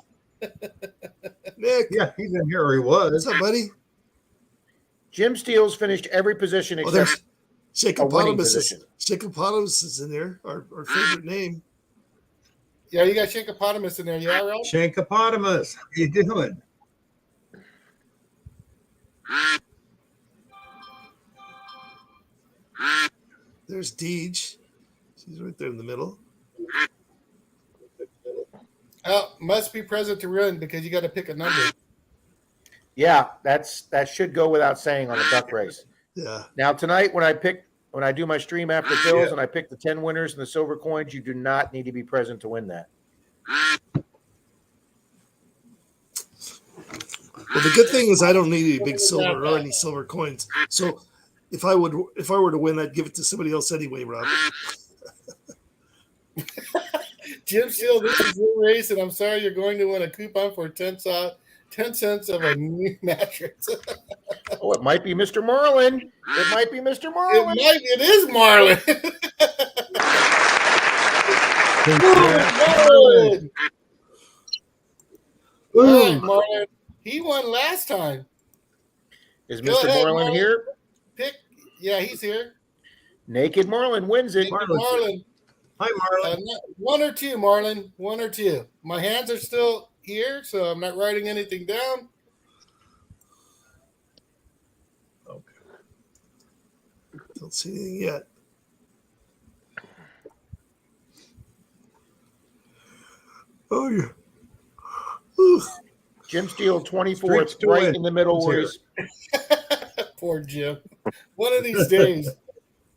Nick, Yeah, he's in here. Or he what's was. up, buddy? Jim Steele's finished every position Oh, except there's a winning Shakopotamus. position. Shakopotamus is in there. Our favorite name. Yeah, you got Shankopotamus in there. Yeah, Ralph? Shankopotamus. How you doing? There's Deej. She's right there in the middle. Oh, must be present to win because you got to pick a number. Yeah, that should go without saying on the duck race. Yeah. Now tonight when I do my stream after Bills and I pick the 10 winners and the silver coins, you do not need to be present to win that. Well, the good thing is I don't need any big silver or any silver coins. So if I were to win, I'd give it to somebody else anyway, Rob. Jim Steele, this is your race, and I'm sorry you're going to win a coupon for 10 cents of a new mattress. Oh, it might be Mr. Marlin. It might be Mr. Marlin. It is Marlin. Marlin. All right, Marlin. He won last time. Is Go Mr. ahead, Marlin here? Yeah, he's here. Naked Marlin wins it. Marlin. Hi, Marlon. 1 or 2, Marlin. 1 or 2. My hands are still here, so I'm not writing anything down. Don't see anything yet. Oh yeah. Ooh. Jim Steele, 24th, Streaks to right win. in the middle where Let's he's Poor Jim. One of these days.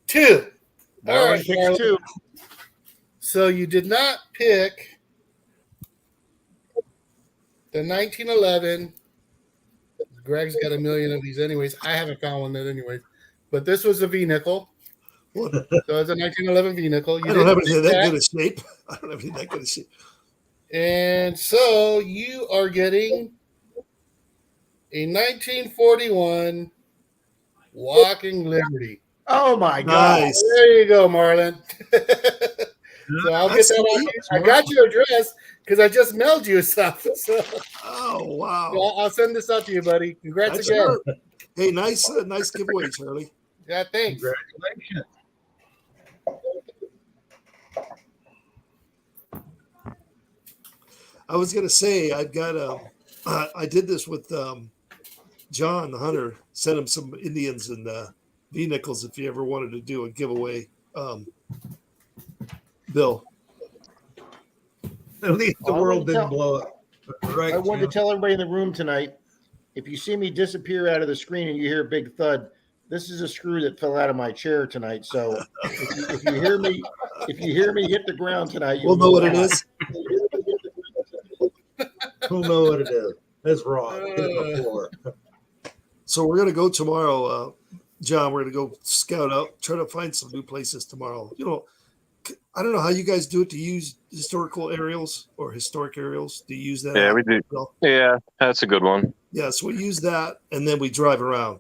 2. All Marlin right, picks Marlin. 2. So you did not pick the 1911. Greg's got a million of these anyways. I haven't found one that anyways. But this was a V-nickel. What? So it's a 1911 V-nickel. I don't have any that good of shape. I don't have any that good of shape. And so you are getting a 1941 Walking Liberty. Oh my God. Nice. There you go, Marlon. So I'll get that on you. I got your address because I just mailed you stuff. So Oh wow. I'll send this out to you, buddy. Congrats That's again. sure. Hey, nice giveaway, Charlie. Yeah, thanks. Congratulations. I was gonna say I've got I did this with John the Hunter. Sent him some Indians and V-nickels if you ever wanted to do a giveaway. Bill. At least the I world wanted to didn't tell- blow up. Right. I wanted Jim? to tell everybody in the room tonight, if you see me disappear out of the screen and you hear a big thud, this is a screw that fell out of my chair tonight. So if you hear me hit the ground tonight, We'll know what it is. We'll know what it is. That's wrong. Hit the floor. So we're gonna go tomorrow, John. We're gonna go scout out, try to find some new places tomorrow. You know, I don't know how you guys do it to use historical aerials or historic aerials. Do you use that? Yeah, app? we do. Well, Yeah, that's a good one. yeah, so we use that, and then we drive around.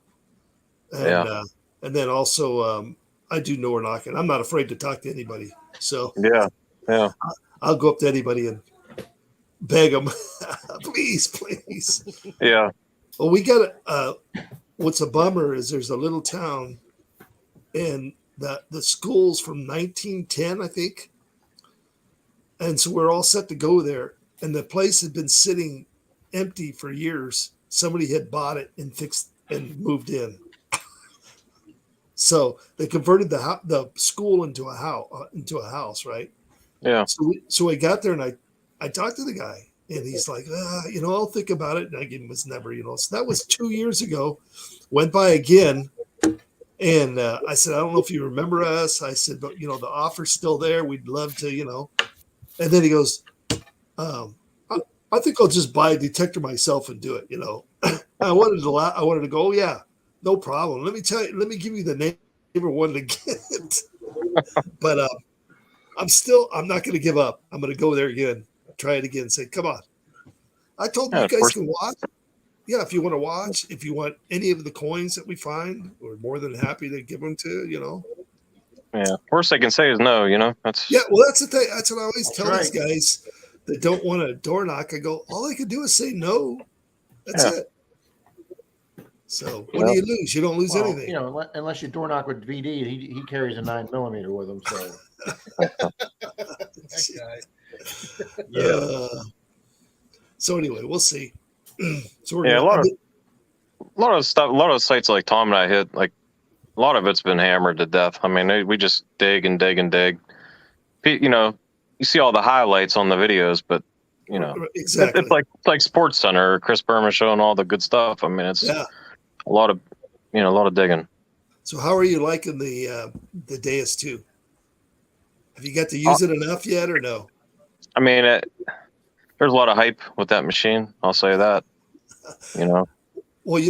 And, Yeah. And then also, I do door knocking. I'm not afraid to talk to anybody. So Yeah, yeah. I'll go up to anybody and beg them, please, please. Yeah. Well, we got what's a bummer is there's a little town, and the school's from 1910, I think. And so we're all set to go there. And the place had been sitting empty for years. Somebody had bought it and fixed and moved in. So they converted the school into a house, right? Yeah. So I got there and I talked to the guy, and he's like, I'll think about it. And I gave him his number, So that was 2 years ago. Went by again, and I said, I don't know if you remember us. I said, but the offer's still there. We'd love to, And then he goes, I think I'll just buy a detector myself and do it. I wanted to go. Oh, yeah, no problem. Let me give you the neighbor one to get. But I'm not going to give up. I'm going to go there again, try it again, and say, come on. I told you guys can watch. Yeah, if you want to watch, if you want any of the coins that we find, we're more than happy to give them to. Yeah. Worst they can say is no, That's Well, that's the thing. That's what I always tell these right. guys that don't want a door knock. I go, all they can do is say no. That's it. So what do you lose? You don't lose anything. Unless you door knock with VD, he carries a 9mm with him. So That guy. Yeah. So anyway, we'll see. So we're Yeah, gonna, a lot of stuff, a lot of sites like Tom and I hit, like a lot of it's been hammered to death. I mean, we just dig and dig and dig. You see all the highlights on the videos, but exactly. it's like Sports Center or Chris Berman showing all the good stuff. I mean, it's a lot of digging. So how are you liking the Deus 2? Have you got to use it enough yet, or no? I mean, there's a lot of hype with that machine. I'll say that. Well,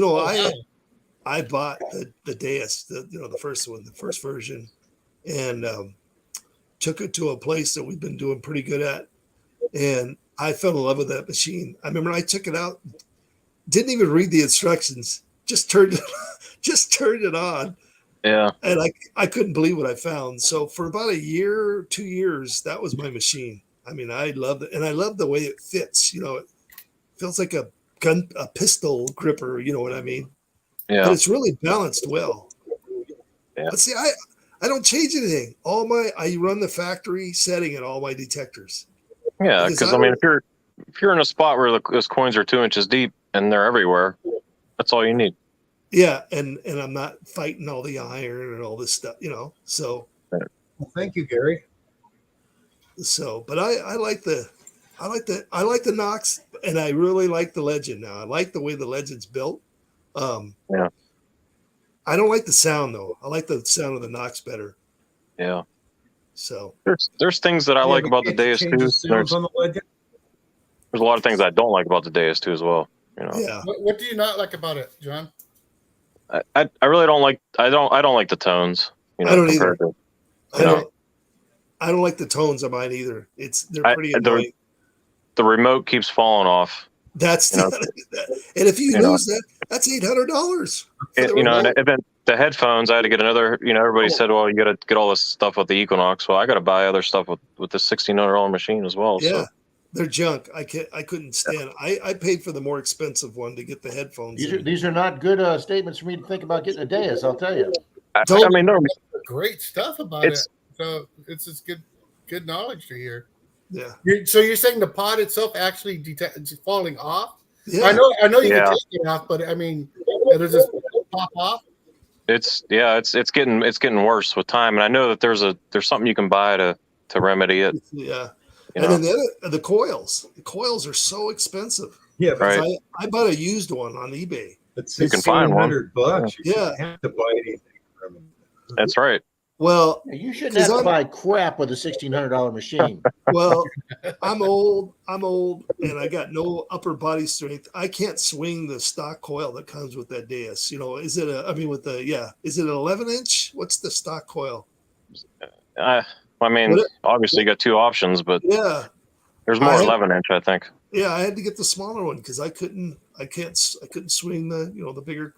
I bought the Deus, the first one, the first version, and took it to a place that we've been doing pretty good at, and I fell in love with that machine. I remember I took it out, didn't even read the instructions, just turned it on. Yeah. And I couldn't believe what I found. So for about a year, 2 years, that was my machine. I mean, I loved it, and I love the way it fits. It feels like a pistol gripper. You know what I mean? Yeah. But it's really balanced well. Yeah. But see, I don't change anything. I run the factory setting in all my detectors. Yeah, because I mean, if you're in a spot where those coins are 2 inches deep and they're everywhere, that's all you need. Yeah, and I'm not fighting all the iron and all this stuff. So. Well, thank you, Gary. So, but I like the Knox, and I really like the Legend now. I like the way the Legend's built. Yeah. I don't like the sound though. I like the sound of the Knox better. Yeah. So there's things that I like about the Deus 2. There's on the Legend. a lot of things I don't like about the Deus 2 as well. Yeah. What do you not like about it, John? I really don't like I don't like the tones. I don't either. To, I don't like the tones of mine either. They're pretty annoying. The remote keeps falling off. That's and if you lose that, that's $800. And then the headphones, I had to get another. Everybody said, "Well, you got to get all this stuff with the Equinox." Well, I got to buy other stuff with this $1,600 machine as well. Yeah, so. They're junk. I couldn't stand. I paid for the more expensive one to get the headphones. These are not good statements for me to think about getting a Deus. I'll tell you. I mean, no, Great stuff about it. So it's just good knowledge to hear. Yeah. So you're saying the pod itself actually it's falling off? Yeah. I know you can take it off, but I mean, it'll just pop off. It's getting worse with time, and I know that there's something you can buy to to remedy it. Yeah. You And know? then the coils. The coils are so expensive. Yeah, but Right. I bought a used one on eBay. it's You can find one. $1,600. You Yeah. shouldn't have to buy anything from it. That's right. Well, You shouldn't 'Cause have to I'm- buy crap with a $1,600 machine. well, I'm old, and I got no upper body strength. I can't swing the stock coil that comes with that Deus. You know, is it is it an 11-inch? What's the stock coil? I mean, What- obviously you got two options, but Yeah. there's more I had- 11-inch, I think. Yeah, I had to get the smaller one because I couldn't swing the bigger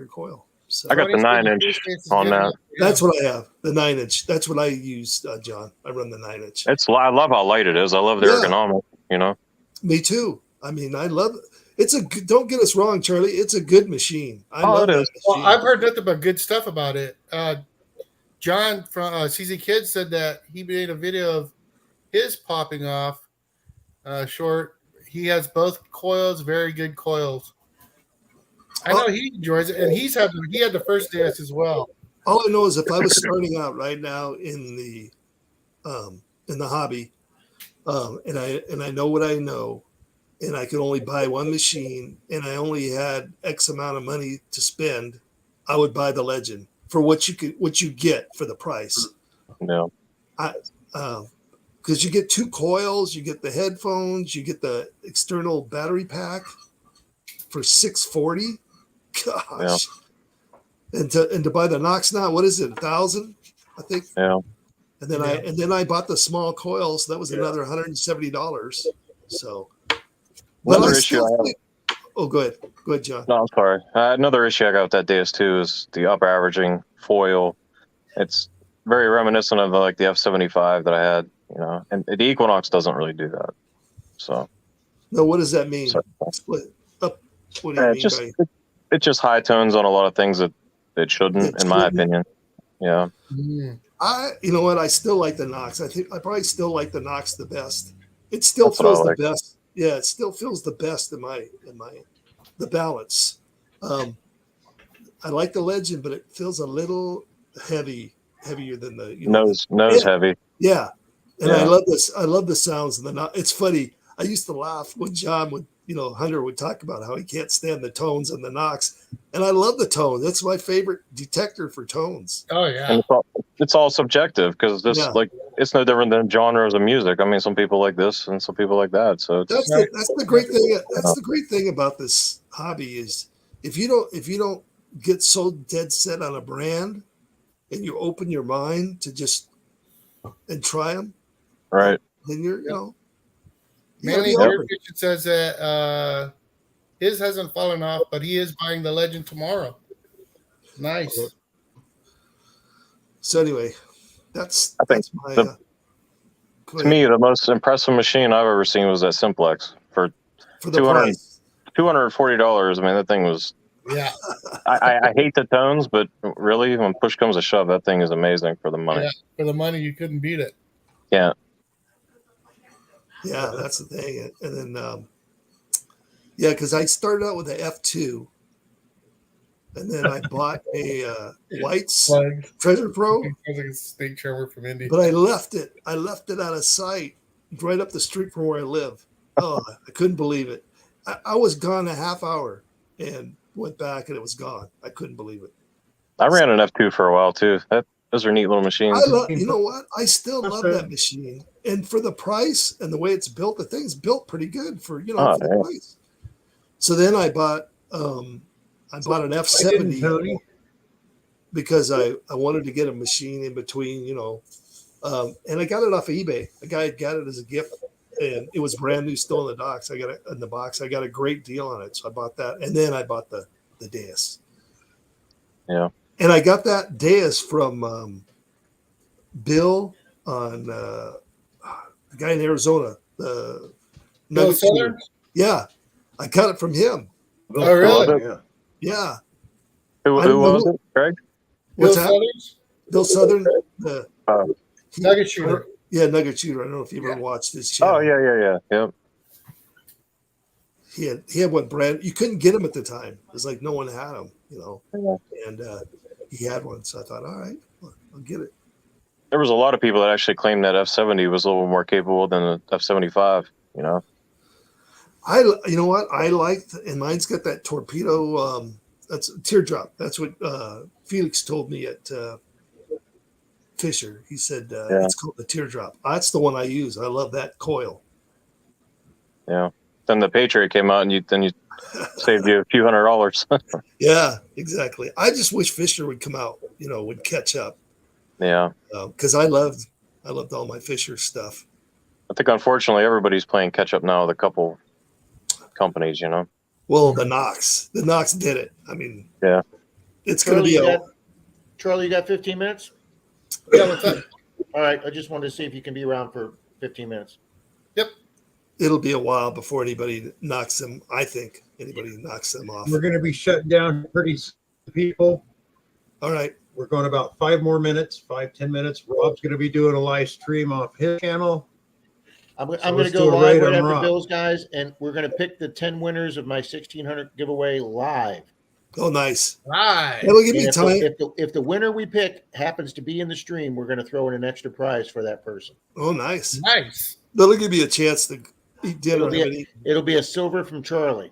coil. So I got the 9-inch on that. that's what I have, the 9-inch. That's what I use, John. I run the 9-inch. I love how light it is. I love the Yeah. ergonomics. You know. Me too. I mean, I love it. Don't get us wrong, Charlie. It's a good machine. I Oh, love it that is. Well, machine. I've heard nothing but good stuff about it. John from CZ Kids said that he made a video of his popping off short. He has both coils, very good coils. I know he enjoys it, and he had the first dance as well. All I know is if I was starting out right now in the hobby, and I know what I know, and I could only buy one machine, and I only had X amount of money to spend, I would buy the Legend for what you get for the price. Yeah. Because you get two coils, you get the headphones, you get the external battery pack for $640. Gosh. And to buy the Knox now, what is it, 1,000? I think. Yeah. And then I bought the small coil, so that was another $170. So, Another I issue still I have- think- oh, go ahead, John. No, I'm sorry. Another issue I got with that DS2 is the up averaging foil. It's very reminiscent of like the F75 that I had, you know, and the Equinox doesn't really do that. So No, what does that mean? So- Split up. What do you mean just by? it just high tones on a lot of things that it shouldn't, It in my shouldn't. opinion. Yeah. You know what? I still like the Knox. I think I probably still like the Knox the best. It still That's what I feels like. the best. Yeah, it still feels the best in the balance. I like the Legend, but it feels a little heavier than the Nose Yeah. heavy. Yeah, and Yeah. I love this. I love the sounds and the Knox. It's funny. I used to laugh when John would, Hunter would talk about how he can't stand the tones and the Knox, and I love the tone. That's my favorite detector for tones. Oh yeah. And it's all subjective because this Yeah. like it's no different than genres of music. I mean, some people like this and some people like that. So it's That's the great thing. That's the great thing about this hobby is if you don't get so dead set on a brand and you open your mind to just and try them, right. then you're Manny you're Bear Kitchen says that his hasn't fallen off, but he is buying the Legend tomorrow. Nice. So anyway, that's I think my. the- go To ahead. me, the most impressive machine I've ever seen was that Simplex for For the 200 price. $240. I mean, that thing was. Yeah. I hate the tones, but really, when push comes to shove, that thing is amazing for the money. Yeah. For the money, you couldn't beat it. Yeah. Yeah, that's the thing. And then, because I started out with the F2, and then I bought a White's Like, Treasure Pro, sounds like a state trevor from Indy. but I left it. I left it out of sight, right up the street from where I live. Oh, I couldn't believe it. I was gone a half hour and went back, and it was gone. I couldn't believe it. I ran an F2 for a while too. Those are neat little machines. You know what? I still love that machine, and for the price and the way it's built, the thing's built pretty good for for the yeah. price. So then I bought an F70 Tony. because I wanted to get a machine in between, and I got it off of eBay. A guy had got it as a gift, and it was brand new, still in the box. I got it in the box. I got a great deal on it, so I bought that, and then I bought the Deus. Yeah. And I got that Deus from Bill on the guy in Arizona. The Bill Nugget shooter. Southern? Yeah, I got it from him. Oh, really? Yeah. Yeah. Who I don't was know. it, Greg? Bill What's that? Southern's? Bill Southern. The Nugget shooter. Yeah, Nugget Shooter. I don't know if you ever watched his channel. Oh yeah. Yep. He had one brand. You couldn't get him at the time. It was like no one had him, Yeah. and he had one. So I thought, all right, I'll get it. there was a lot of people that actually claimed that F-70 was a little more capable than the F-75. You know. You know what I liked, and mine's got that torpedo. That's a teardrop. That's what Felix told me at Fisher. He said it's called the teardrop. That's the one I use. I love that coil. Yeah. Then the Patriot came out, and you saved you a few $100. Yeah, exactly. I just wish Fisher would come out. Would catch up. Yeah. Because I loved all my Fisher stuff. I think unfortunately everybody's playing catch up now with a couple companies. You know. Well, the Knox did it. I mean, yeah, it's going to be Charlie, you got 15 minutes? Yeah, what's up? All right. I just wanted to see if you can be around for 15 minutes. Yep. It'll be a while before anybody knocks them. I think anybody knocks them off. We're going to be shutting down pretty soon, people. All right. We're going about 5 more minutes, 5-10 minutes. Rob's going to be doing a live stream off his channel. I'm going to let's go do a live raid right on after Rob. Bill's guys, and we're going to pick the 10 winners of my 1,600 giveaway live. Oh, nice. Right. That'll give me And time. if the winner we pick happens to be in the stream, we're going to throw in an extra prize for that person. Oh, nice. Nice. That'll give me a chance to eat dinner. It'll be a silver from Charlie.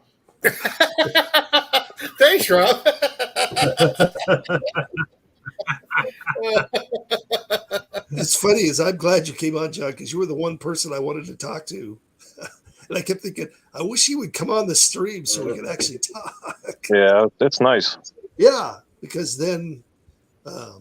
Thanks, Rob. It's funny is I'm glad you came on, John, because you were the one person I wanted to talk to. And I kept thinking, I wish he would come on the stream so we could actually talk. Yeah, it's nice. Yeah, because then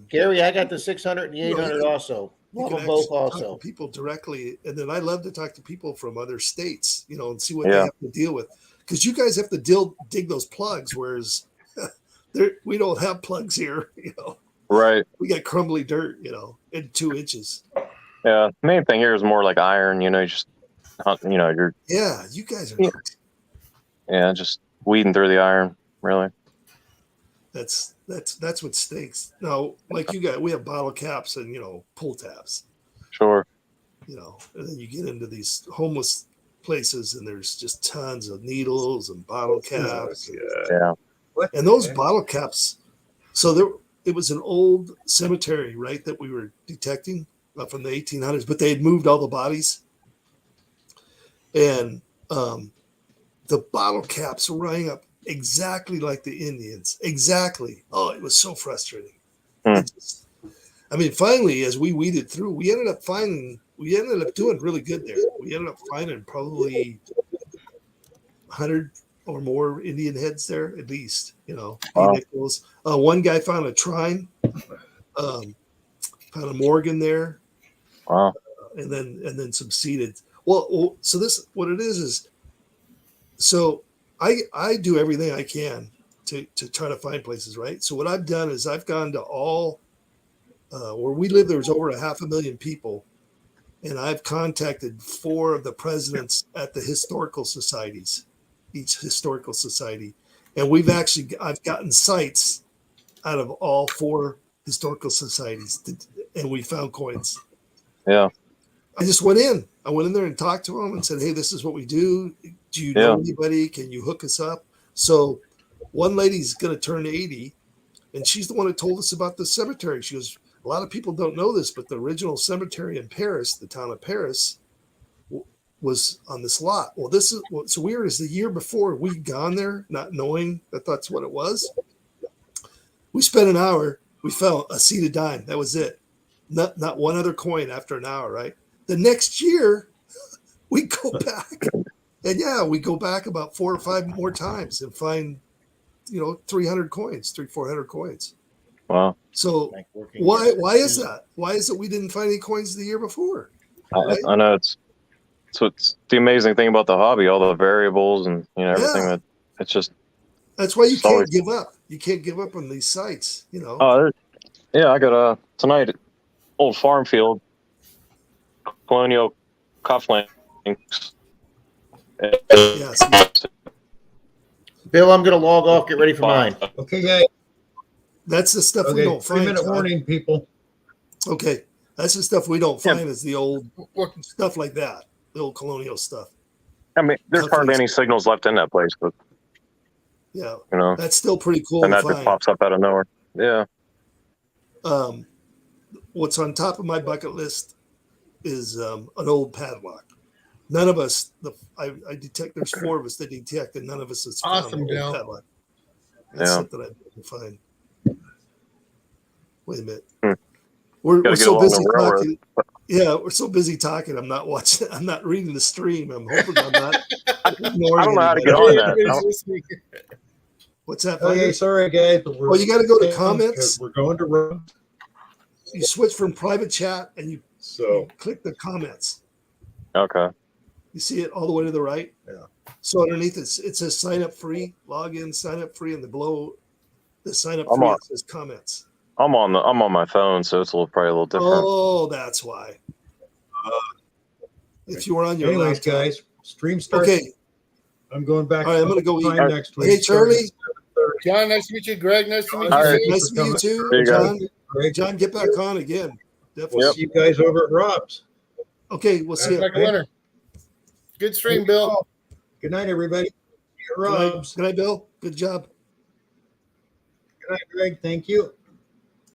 Gary, I got the 600 and the 800 also. you Love can them both actually talk also. to people directly. And then I love to talk to people from other states, and see what Yeah. they have to deal with. Because you guys have to dig those plugs, whereas we don't have plugs here. Right. We got crumbly dirt, in 2 inches. Yeah. The main thing here is more like iron. You just you're Yeah, you guys are. just weeding through the iron. Really. That's what stinks. Now, like you got, we have bottle caps and pull tabs. Sure. And then you get into these homeless places, and there's just tons of needles and bottle caps. Yeah. And those bottle caps. So it was an old cemetery, right, that we were detecting from the 1800s, but they had moved all the bodies, and the bottle caps rang up exactly like the Indians. Exactly. Oh, it was so frustrating. Finally, as we weeded through, we ended up doing really good there. We ended up finding probably 100 or more Indian heads there, at least, Wow. nickels. One guy found a trine, found a Morgan there. Wow. And then some seeded. Well, so this, what it is, so I do everything I can to try to find places, right? So what I've done is I've gone to all, where we live, there's over 500,000 people. And I've contacted 4 of the presidents at the historical societies, each historical society. And I've gotten sites out of all 4 historical societies, and we found coins. Yeah. I just went in there and talked to them and said, hey, this is what we do. Do you know anybody? Can you hook us up? So one lady's going to turn 80, and she's the one who told us about the cemetery. She goes, a lot of people don't know this, but the original cemetery in Paris, the town of Paris, was on this lot. Well, this is what's weird is the year before we'd gone there, not knowing that that's what it was. We spent an hour. We found a seed of dime. That was it. Not one other coin after an hour, right? The next year, we go back. And we go back about 4 or 5 more times and find, 300 coins, 400 coins. Wow. So why is that? Why is it we didn't find any coins the year before? Right? I know it's the amazing thing about the hobby, all the variables and everything that it's just. That's why you can't give up. You can't give up on these sites, Oh, I got tonight, old farm field, colonial cufflinks. Yes. Bill, I'm going to log off. Get ready for mine. Okay, guys. That's the stuff we Okay, don't find. 3-minute warning, people. Okay, that's the stuff we don't find is the old stuff like that, the old colonial stuff. I mean, there's hardly any signals left in that place, but Yeah, that's still pretty cool and to that just find. pops up out of nowhere. Yeah. what's on top of my bucket list is an old padlock. None of us, I detect there's 4 of us that detect, and none of us has found Awesome, an Dale. old padlock. That's Yeah. something I didn't find. Wait a minute. Hmm. We're Gotta get so along the busy railroad. talking. Yeah, we're so busy talking. I'm not watching. I'm not reading the stream. I'm hoping I'm not ignoring I don't know how to anybody. get on that. Everybody's listening. What's that? Okay, Finder? sorry guys. But Oh, you got to go to because comments. We're going to run. You switch from private chat and you So click the comments. Okay. You see it all the way to the right. Yeah. So underneath it says sign up free, log in, sign up free, and below the sign up I'm free on- it says comments. I'm on my phone, so it's probably a little different. Oh, that's why. If you were on your anyways, laptop. guys, stream starts. Okay. I'm going back. All right, I'm gonna go time eat. next week. Hey, Charlie. John, nice to meet you. Greg, nice to meet you. All right. Steve. Nice to meet you too, See you guys. John. Greg, John, get back on again. Definitely. we'll see you guys over at Rob's. Okay, we'll see Sounds you. like a winner. Good stream, Bill. Good night, everybody. See you at Good night. Rob's. Good night, Bill. Good job. Good night, Greg. Thank you.